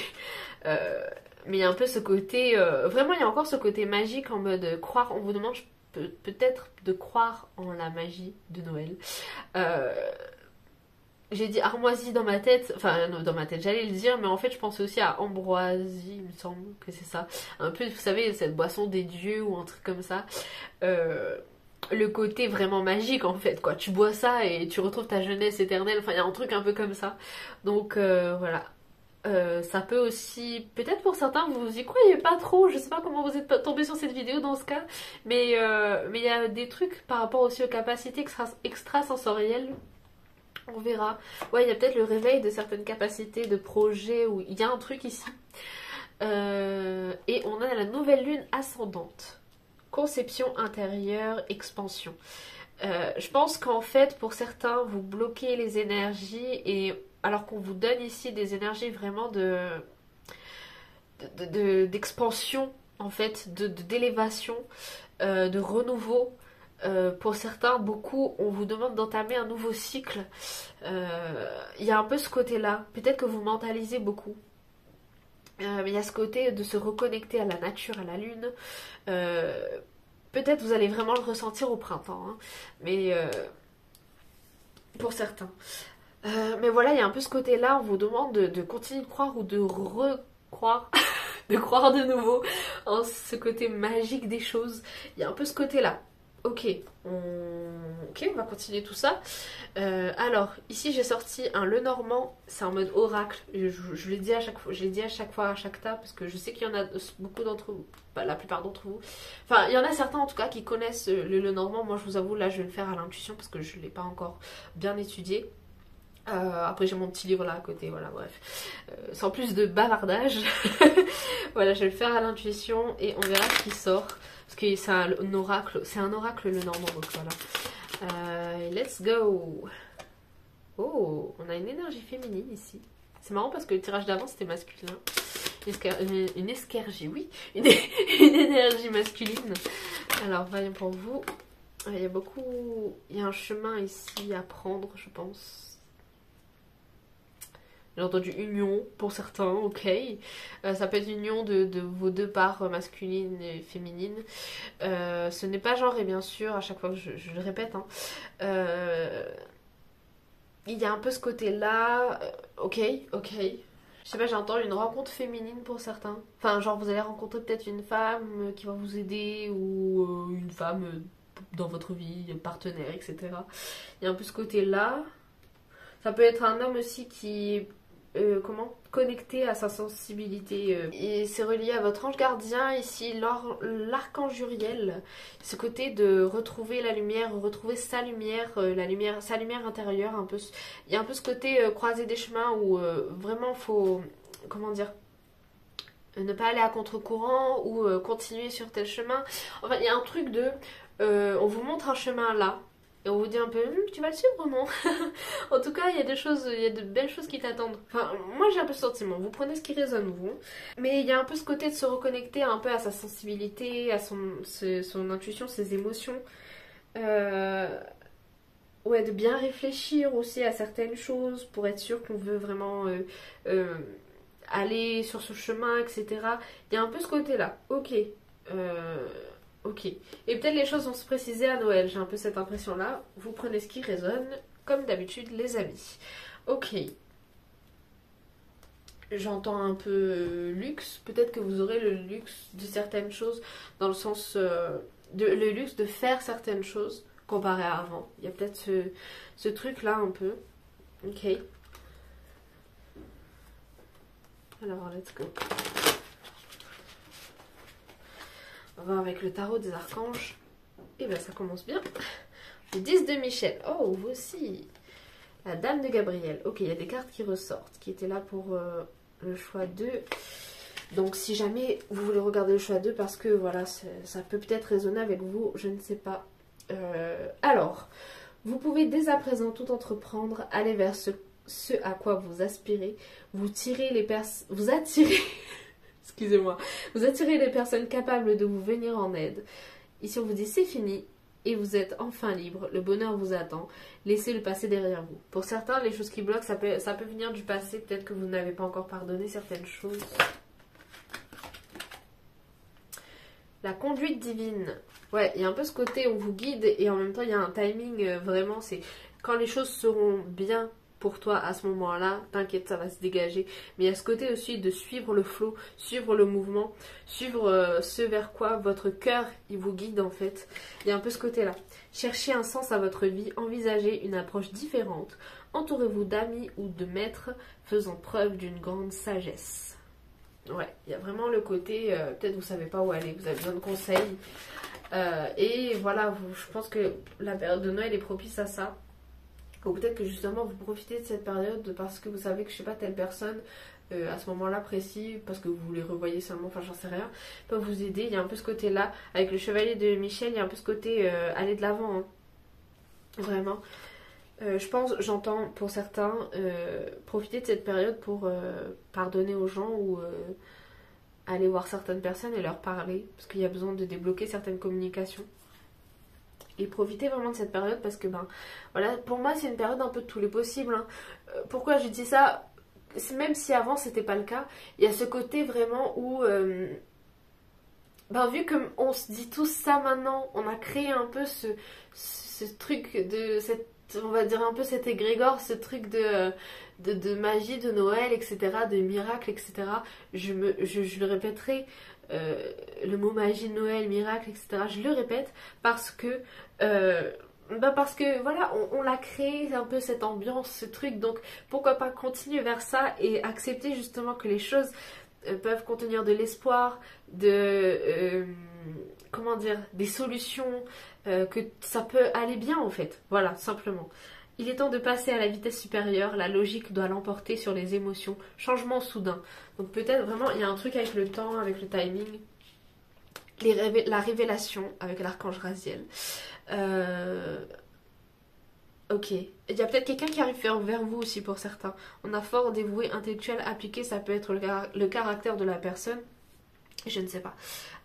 Speaker 1: Mais il y a un peu ce côté... vraiment, il y a encore ce côté magique en mode croire. On vous demande peut-être de croire en la magie de Noël. J'ai dit armoisie dans ma tête, enfin non, dans ma tête j'allais le dire, mais en fait je pense aussi à ambroisie, il me semble que c'est ça. Un peu, vous savez, cette boisson des dieux ou un truc comme ça. Le côté vraiment magique en fait, quoi. Tu bois ça et tu retrouves ta jeunesse éternelle, enfin il y a un truc un peu comme ça. Donc voilà. Ça peut aussi, peut-être pour certains vous y croyez pas trop, je sais pas comment vous êtes tombé sur cette vidéo dans ce cas, mais il y a des trucs par rapport aussi aux capacités extrasensorielles. On verra. Ouais, il y a peut-être le réveil de certaines capacités de projet où il y a un truc ici. Et on a la nouvelle lune ascendante. Conception intérieure, expansion. Je pense qu'en fait, pour certains, vous bloquez les énergies, et alors qu'on vous donne ici des énergies vraiment d'expansion, en fait, d'élévation, de renouveau. Pour certains, beaucoup, on vous demande d'entamer un nouveau cycle. Il y a un peu ce côté-là. Peut-être que vous mentalisez beaucoup. Mais il y a ce côté de se reconnecter à la nature, à la lune. Peut-être vous allez vraiment le ressentir au printemps. Hein. Mais pour certains. Mais voilà, il y a un peu ce côté-là. On vous demande de continuer de croire ou de recroire. De croire de nouveau en ce côté magique des choses. Il y a un peu ce côté-là. Ok, ok, on va continuer tout ça. Alors, ici j'ai sorti un Lenormand, c'est en mode oracle. Je l'ai dit à chaque fois, je l'ai dit à chaque fois à chaque tas, parce que je sais qu'il y en a beaucoup d'entre vous, pas la plupart d'entre vous. Enfin, il y en a certains en tout cas qui connaissent le Lenormand. Moi, je vous avoue, là, je vais le faire à l'intuition parce que je ne l'ai pas encore bien étudié. Après j'ai mon petit livre là à côté, voilà, bref. Sans plus de bavardage, voilà, je vais le faire à l'intuition et on verra ce qui sort. Parce que c'est un oracle, le Normand, donc voilà. Let's go. Oh, on a une énergie féminine ici. C'est marrant parce que le tirage d'avant c'était masculin. Une escargie, oui. Une énergie masculine. Alors, voyons pour vous. Il y a beaucoup... Il y a un chemin ici à prendre, je pense. J'ai entendu union pour certains, ok. Ça peut être union de vos deux parts masculines et féminines. Ce n'est pas genré, bien sûr, à chaque fois que je le répète. Hein. Il y a un peu ce côté-là. Ok. Je sais pas, j'entends une rencontre féminine pour certains. Enfin, genre, vous allez rencontrer peut-être une femme qui va vous aider ou une femme dans votre vie, partenaire, etc. Il y a un peu ce côté-là. Ça peut être un homme aussi qui connecté à sa sensibilité. Et c'est relié à votre ange gardien, ici, l'archange Uriel. Ce côté de retrouver la lumière, retrouver sa lumière, sa lumière intérieure. Un peu. Il y a un peu ce côté croiser des chemins où vraiment faut, comment dire, ne pas aller à contre-courant ou continuer sur tel chemin. Enfin, il y a un truc de... on vous montre un chemin là. Et on vous dit un peu, tu vas le suivre, non? En tout cas, il y a des choses, il y a de belles choses qui t'attendent. Enfin, moi j'ai un peu ce sentiment, vous prenez ce qui résonne, vous. Mais il y a un peu ce côté de se reconnecter un peu à sa sensibilité, à son intuition, ses émotions. Ouais, de bien réfléchir aussi à certaines choses pour être sûr qu'on veut vraiment aller sur ce chemin, etc. Il y a un peu ce côté-là. Ok. Ok. Et peut-être les choses vont se préciser à Noël, j'ai un peu cette impression-là. Vous prenez ce qui résonne, comme d'habitude, les amis. Ok. J'entends un peu luxe. Peut-être que vous aurez le luxe de certaines choses, dans le sens... le luxe de faire certaines choses, comparé à avant. Il y a peut-être ce truc-là un peu. Ok. Alors, let's go. On va voir avec le tarot des archanges. Et bien ça commence bien. Le 10 de Michel. Oh, vous aussi. La dame de Gabriel. Ok, il y a des cartes qui ressortent, qui étaient là pour le choix 2. Donc si jamais vous voulez regarder le choix 2, parce que voilà, ça peut peut-être résonner avec vous, je ne sais pas. Alors, vous pouvez dès à présent tout entreprendre, aller vers ce à quoi vous aspirez, vous attirez... Excusez-moi. Vous attirez les personnes capables de vous venir en aide. Ici, on vous dit c'est fini et vous êtes enfin libre. Le bonheur vous attend. Laissez le passé derrière vous. Pour certains, les choses qui bloquent, ça peut venir du passé. Peut-être que vous n'avez pas encore pardonné certaines choses. La conduite divine. Ouais, il y a un peu ce côté, on vous guide et en même temps, il y a un timing vraiment. C'est quand les choses seront bien pour toi à ce moment-là, t'inquiète, ça va se dégager. Mais il y a ce côté aussi de suivre le flow, suivre le mouvement, suivre ce vers quoi votre cœur il vous guide en fait. Il y a un peu ce côté-là. Cherchez un sens à votre vie, envisagez une approche différente. Entourez-vous d'amis ou de maîtres faisant preuve d'une grande sagesse. Ouais, il y a vraiment le côté, peut-être vous savez pas où aller, vous avez besoin de conseils. Et voilà, je pense que la période de Noël est propice à ça. Ou peut-être que justement vous profitez de cette période parce que vous savez que je sais pas, telle personne à ce moment-là précis, parce que vous les revoyez seulement, enfin j'en sais rien, peut vous aider. Il y a un peu ce côté-là, avec le chevalier de Michel, il y a un peu ce côté aller de l'avant. Hein. Vraiment. Je pense, j'entends pour certains, profiter de cette période pour pardonner aux gens ou aller voir certaines personnes et leur parler, parce qu'il y a besoin de débloquer certaines communications. Et profiter vraiment de cette période parce que, ben, voilà, pour moi, c'est une période un peu de tous les possibles. Hein. Pourquoi je dis ça? Même si avant c'était pas le cas, il y a ce côté vraiment où, ben, vu qu'on se dit tous ça maintenant, on a créé un peu ce truc de cette, on va dire un peu cet égrégore, ce truc de magie de Noël, etc., de miracles, etc. Je le répéterai, le mot magie de Noël, miracle, etc. Je le répète parce que parce que voilà, on l'a créé un peu cette ambiance, ce truc, donc pourquoi pas continuer vers ça et accepter justement que les choses peuvent contenir de l'espoir, comment dire, des solutions, que ça peut aller bien en fait, voilà, simplement. Il est temps de passer à la vitesse supérieure, la logique doit l'emporter sur les émotions, changement soudain. Donc peut-être vraiment, il y a un truc avec le temps, avec le timing, la révélation avec l'archange Raziel. Ok. Il y a peut-être quelqu'un qui arrive vers vous aussi pour certains. On a fort dévoué, intellectuel, appliqué, ça peut être le caractère de la personne. Je ne sais pas.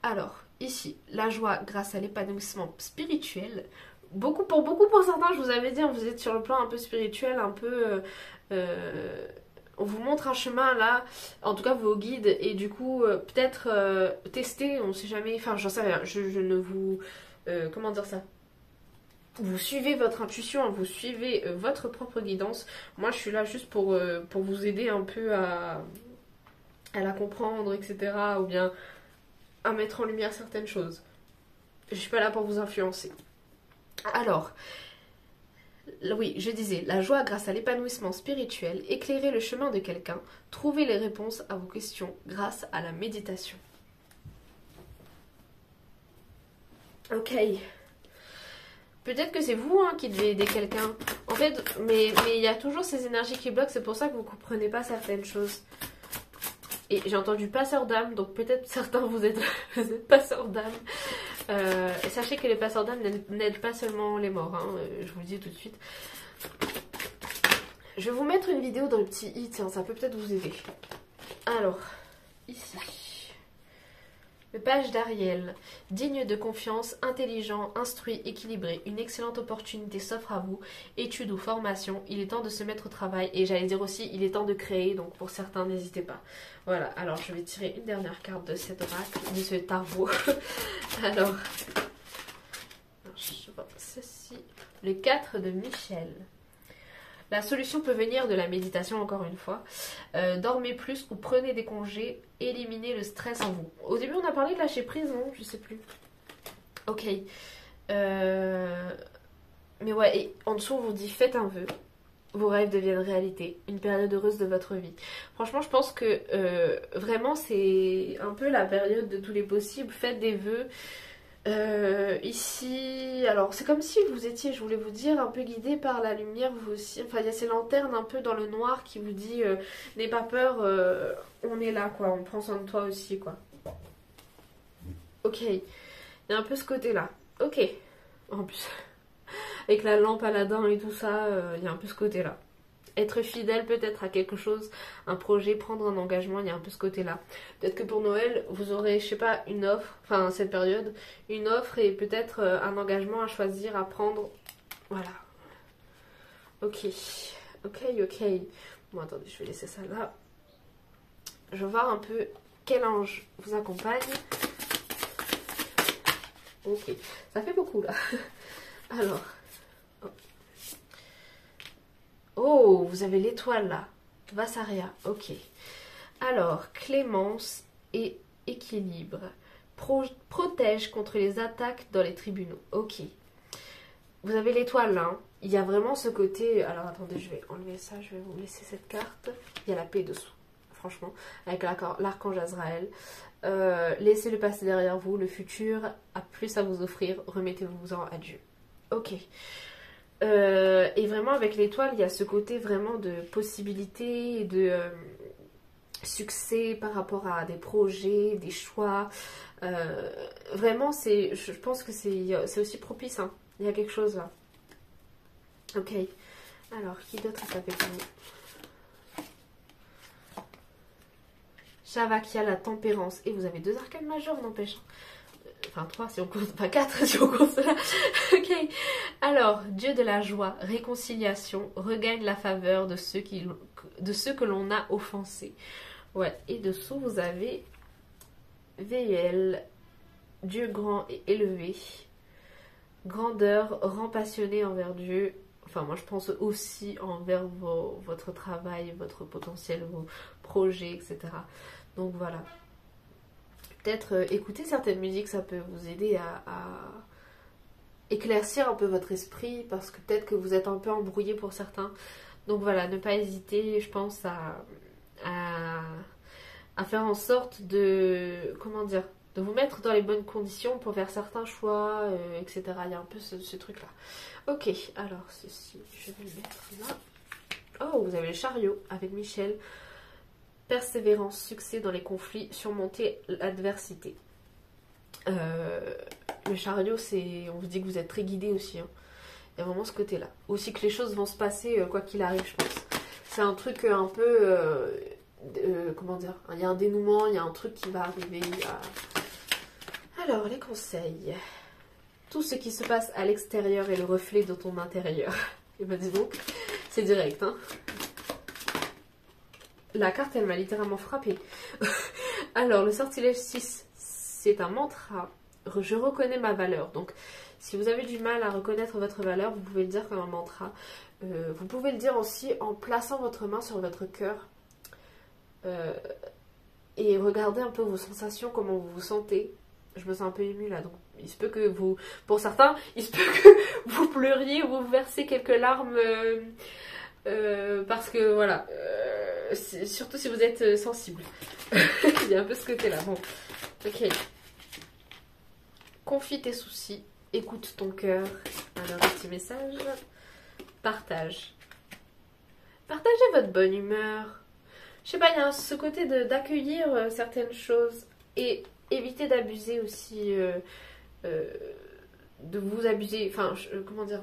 Speaker 1: Alors, ici, la joie grâce à l'épanouissement spirituel. Pour beaucoup, pour certains, je vous avais dit, vous êtes sur le plan un peu spirituel, un peu... on vous montre un chemin là, en tout cas vos guides, et du coup, peut-être tester, on ne sait jamais, enfin, j'en sais rien, je ne vous... comment dire ça? Vous suivez votre intuition, vous suivez votre propre guidance. Moi, je suis là juste pour vous aider un peu à la comprendre, etc. Ou bien à mettre en lumière certaines choses. Je suis pas là pour vous influencer. Alors, oui, je disais, la joie grâce à l'épanouissement spirituel, éclairer le chemin de quelqu'un, trouver les réponses à vos questions grâce à la méditation. Ok. Peut-être que c'est vous qui devez aider quelqu'un. En fait, mais il y a toujours ces énergies qui bloquent, c'est pour ça que vous ne comprenez pas certaines choses. Et j'ai entendu passeur d'âme, donc peut-être certains vous êtes, vous êtes passeurs d'âme. Sachez que les passeurs d'âme n'aident pas seulement les morts, je vous le dis tout de suite. Je vais vous mettre une vidéo dans le petit i, tiens, ça peut peut-être vous aider. Alors, ici. Le page d'Ariel, digne de confiance, intelligent, instruit, équilibré, une excellente opportunité s'offre à vous, études ou formation, il est temps de se mettre au travail et j'allais dire aussi il est temps de créer, donc pour certains n'hésitez pas. Voilà, alors je vais tirer une dernière carte de cet oracle, de ce tarot. Alors, je vois ceci, le 4 de Michel. La solution peut venir de la méditation, encore une fois. Dormez plus ou prenez des congés. Éliminez le stress en vous. Au début, on a parlé de lâcher prise, non? Je sais plus. Ok. Mais ouais, et en dessous, on vous dit faites un vœu. Vos rêves deviennent réalité. Une période heureuse de votre vie. Franchement, je pense que vraiment, c'est un peu la période de tous les possibles. Faites des vœux. Ici, alors c'est comme si vous étiez, je voulais vous dire, un peu guidé par la lumière vous aussi. Enfin, il y a ces lanternes un peu dans le noir qui vous dit n'aie pas peur, on est là quoi, on prend soin de toi aussi quoi. Ok, il y a un peu ce côté là. Ok, en plus, avec la lampe Aladdin et tout ça, il y a un peu ce côté là. Être fidèle peut-être à quelque chose, un projet, prendre un engagement, il y a un peu ce côté-là. Peut-être que pour Noël, vous aurez, je sais pas, une offre, enfin cette période, une offre et peut-être un engagement à choisir, à prendre. Voilà. Ok. Bon, attendez, je vais laisser ça là. Je vais voir un peu quel ange vous accompagne. Ok. Ça fait beaucoup là. Alors. Oh, vous avez l'étoile là. Vassaria, ok. Alors, clémence et équilibre. Protège contre les attaques dans les tribunaux. Ok. Vous avez l'étoile là. Il y a vraiment ce côté... Alors, attendez, je vais enlever ça. Je vais vous laisser cette carte. Il y a la paix dessous. Franchement. Avec l'archange Azraël. Laissez-le passer derrière vous. Le futur a plus à vous offrir. Remettez-vous-en à Dieu. Ok. Et vraiment avec l'étoile, il y a ce côté vraiment de possibilité, de succès par rapport à des projets, des choix. Vraiment, je pense que c'est aussi propice. Hein. Il y a quelque chose là. Ok. Alors, qui d'autre est avec nous? Shavakia, la tempérance. Et vous avez 2 arcanes majeurs, n'empêche. Enfin, 3 si on compte. Enfin, 4 si on compte cela. Ok. Alors, Dieu de la joie, réconciliation, regagne la faveur de ceux que l'on a offensés. Ouais. Et dessous, vous avez VL, Dieu grand et élevé. Grandeur, rang passionné envers Dieu. Enfin, moi, je pense aussi envers votre travail, votre potentiel, vos projets, etc. Donc, voilà. Peut-être écouter certaines musiques, ça peut vous aider à éclaircir un peu votre esprit, parce que peut-être que vous êtes un peu embrouillé pour certains. Donc, voilà, ne pas hésiter, je pense, à faire en sorte de... Comment dire, de vous mettre dans les bonnes conditions pour faire certains choix, etc. Il y a un peu ce truc-là. Ok, alors ceci, je vais le mettre là. Oh, vous avez le chariot avec Michel. Persévérance, succès dans les conflits, surmonter l'adversité. Le chariot, c'est... On vous dit que vous êtes très guidé aussi. Hein. Il y a vraiment ce côté-là. Aussi que les choses vont se passer quoi qu'il arrive, je pense. C'est un truc un peu... comment dire? Il y a un dénouement, il y a un truc qui va arriver. Alors, les conseils. Tout ce qui se passe à l'extérieur est le reflet de ton intérieur. Et ben dis donc, c'est direct, hein. La carte, elle m'a littéralement frappée. Alors, le sortilège 6, c'est un mantra. Je reconnais ma valeur. Donc, si vous avez du mal à reconnaître votre valeur, vous pouvez le dire comme un mantra. Vous pouvez le dire aussi en plaçant votre main sur votre cœur. Et regardez un peu vos sensations, comment vous vous sentez. Je me sens un peu émue là, donc il se peut que vous... Pour certains, il se peut que vous pleuriez ou vous versiez quelques larmes... parce que voilà, surtout si vous êtes sensible. Il y a un peu ce côté là. Bon, ok. Confie tes soucis, écoute ton cœur. Alors, un petit message. Partage. Partagez votre bonne humeur. Je sais pas, il y a ce côté d'accueillir certaines choses et éviter d'abuser aussi, de vous abuser. Enfin, comment dire.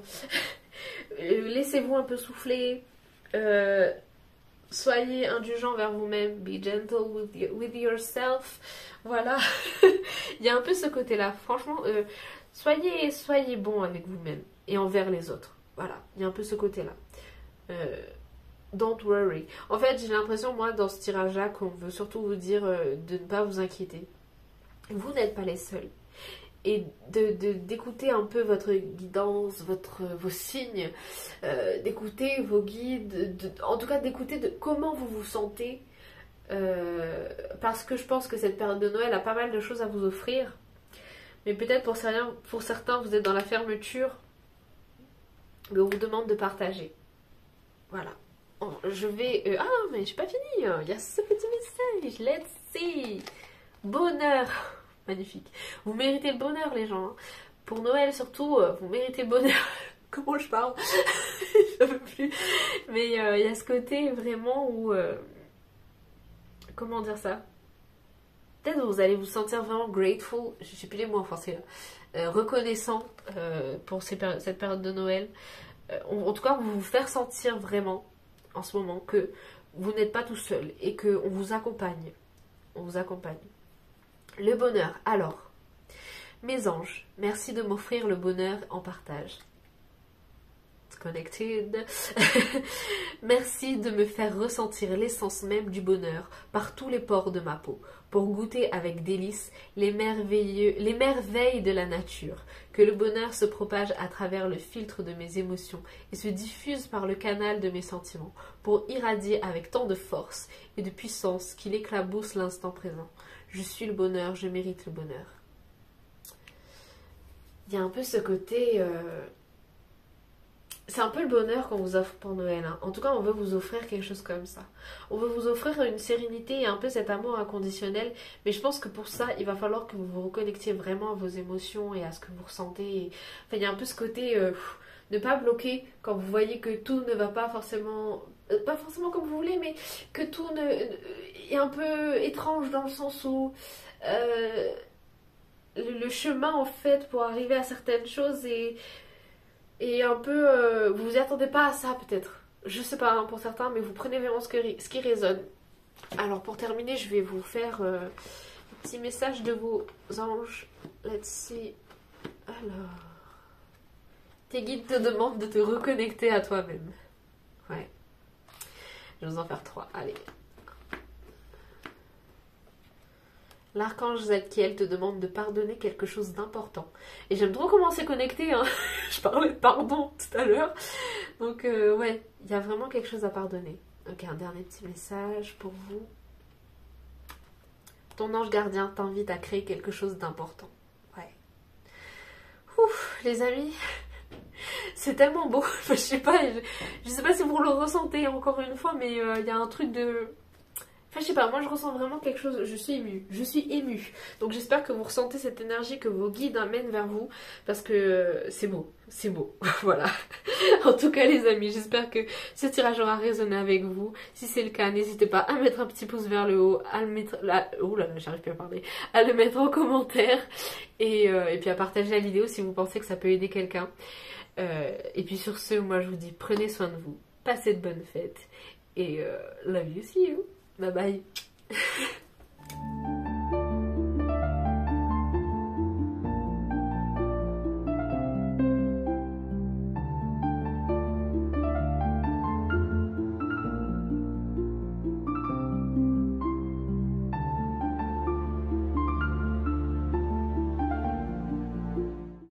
Speaker 1: Laissez-vous un peu souffler. Soyez indulgent vers vous-même. Be gentle with yourself. Voilà. Il y a un peu ce côté-là. Franchement, soyez bon avec vous-même et envers les autres. Voilà. Il y a un peu ce côté-là. Don't worry. En fait, j'ai l'impression, moi, dans ce tirage-là, qu'on veut surtout vous dire de ne pas vous inquiéter. Vous n'êtes pas les seuls. Et d'écouter un peu votre guidance, vos signes, d'écouter vos guides, en tout cas d'écouter comment vous vous sentez, parce que je pense que cette période de Noël a pas mal de choses à vous offrir, mais peut-être pour certains vous êtes dans la fermeture, mais on vous demande de partager. Voilà. Je vais... ah, mais j'ai pas fini, il y a ce petit message, let's see. Bonheur. Magnifique. Vous méritez le bonheur, les gens. Hein. Pour Noël, surtout, vous méritez le bonheur. Comment je parle? Je ne peux plus. Mais il y a ce côté vraiment où... comment dire ça? Peut-être vous allez vous sentir vraiment grateful. Je ne sais plus les mots en français. Reconnaissant pour cette période de Noël. En tout cas, vous faire sentir vraiment, en ce moment, que vous n'êtes pas tout seul. Et qu'on vous accompagne. On vous accompagne. Le bonheur. Alors, mes anges, merci de m'offrir le bonheur en partage. Connected. Merci de me faire ressentir l'essence même du bonheur par tous les pores de ma peau, pour goûter avec délice les merveilles de la nature. Que le bonheur se propage à travers le filtre de mes émotions et se diffuse par le canal de mes sentiments, pour irradier avec tant de force et de puissance qu'il éclabousse l'instant présent. Je suis le bonheur, je mérite le bonheur. Il y a un peu ce côté... c'est un peu le bonheur qu'on vous offre pour Noël. Hein. En tout cas, on veut vous offrir quelque chose comme ça. On veut vous offrir une sérénité et un peu cet amour inconditionnel. Mais je pense que pour ça, il va falloir que vous vous reconnectiez vraiment à vos émotions et à ce que vous ressentez. Enfin, il y a un peu ce côté... ne pas bloquer quand vous voyez que tout ne va pas forcément... pas forcément comme vous voulez, mais que tout est un peu étrange dans le sens où... le chemin, en fait, pour arriver à certaines choses est... Et un peu, vous vous attendez pas à ça peut-être. Je sais pas hein, pour certains, mais vous prenez vraiment ce qui résonne. Alors pour terminer, je vais vous faire un petit message de vos anges. Let's see. Alors, tes guides te demandent de te reconnecter à toi-même. Ouais. Je vais vous en faire 3. Allez. L'archange Zadkiel te demande de pardonner quelque chose d'important. Et j'aime trop comment c'est connecté. Hein. Je parlais de pardon tout à l'heure. Donc ouais, il y a vraiment quelque chose à pardonner. Ok, un dernier petit message pour vous. Ton ange gardien t'invite à créer quelque chose d'important. Ouais. Ouf, les amis, c'est tellement beau. Enfin, je sais pas si vous le ressentez encore une fois, mais il y a un truc de... Enfin, je sais pas, moi je ressens vraiment quelque chose, je suis émue, Donc j'espère que vous ressentez cette énergie que vos guides amènent vers vous, parce que c'est beau, voilà. En tout cas les amis, j'espère que ce tirage aura résonné avec vous. Si c'est le cas, n'hésitez pas à mettre un petit pouce vers le haut, à le mettre, oh là là, j'arrive plus à parler, à le mettre en commentaire, et puis à partager la vidéo si vous pensez que ça peut aider quelqu'un. Et puis sur ce, moi je vous dis, prenez soin de vous, passez de bonnes fêtes, et love you, see you. Bye bye.